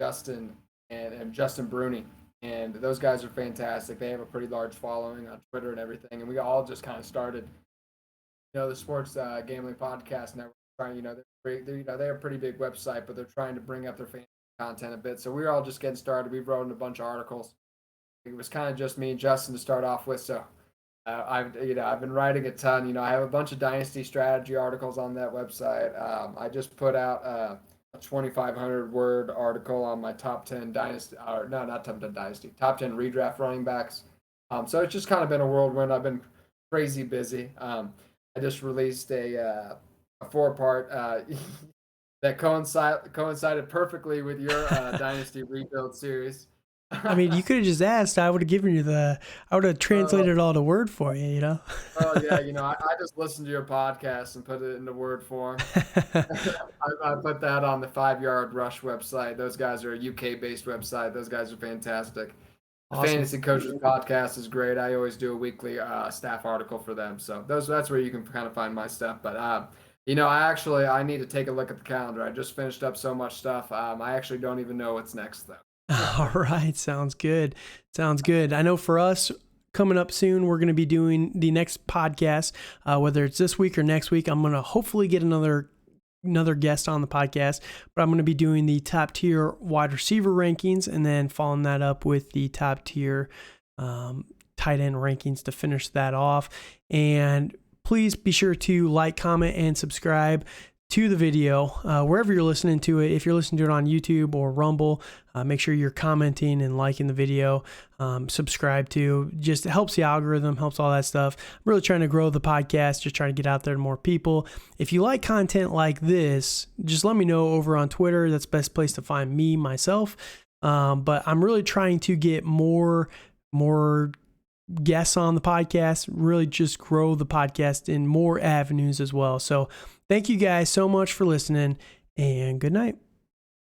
Justin, and Justin Bruni. And those guys are fantastic. They have a pretty large following on Twitter and everything. And we all just kind of started, the Sports Gambling Podcast Network. They have a pretty big website, but they're trying to bring up their fan content a bit. So we were all just getting started. We wrote a bunch of articles. It was kind of just me and Justin to start off with. So I've been writing a ton. I have a bunch of dynasty strategy articles on that website. I just put out a 2,500 word article on my top 10 dynasty, or no, not top 10 dynasty, top 10 redraft running backs. So it's just kind of been a whirlwind. I've been crazy busy. I just released a 4-part that coincided perfectly with your Dynasty Rebuild series. I mean, you could have just asked. I would have given you I would have translated it all to word for you, Oh, yeah, I just listened to your podcast and put it into word form. I put that on the 5 Yard Rush website. Those guys are a UK-based website. Those guys are fantastic. Awesome. The Fantasy Coaches Podcast is great. I always do a weekly staff article for them. So that's where you can kind of find my stuff. But I need to take a look at the calendar. I just finished up so much stuff. I actually don't even know what's next, though. All right. Sounds good. Sounds good. I know for us, coming up soon, we're going to be doing the next podcast, whether it's this week or next week. I'm going to hopefully get another guest on the podcast, but I'm going to be doing the top tier wide receiver rankings and then following that up with the top tier tight end rankings to finish that off. And please be sure to like, comment, and subscribe to the video wherever you're listening to it. If you're listening to it on YouTube or Rumble, make sure you're commenting and liking the video. Subscribe to, just it helps the algorithm, helps all that stuff. I'm really trying to grow the podcast, just trying to get out there to more people. If you like content like this, just let me know over on Twitter. That's the best place to find me, myself. But I'm really trying to get more guests on the podcast, really just grow the podcast in more avenues as well. So thank you guys so much for listening, and good night.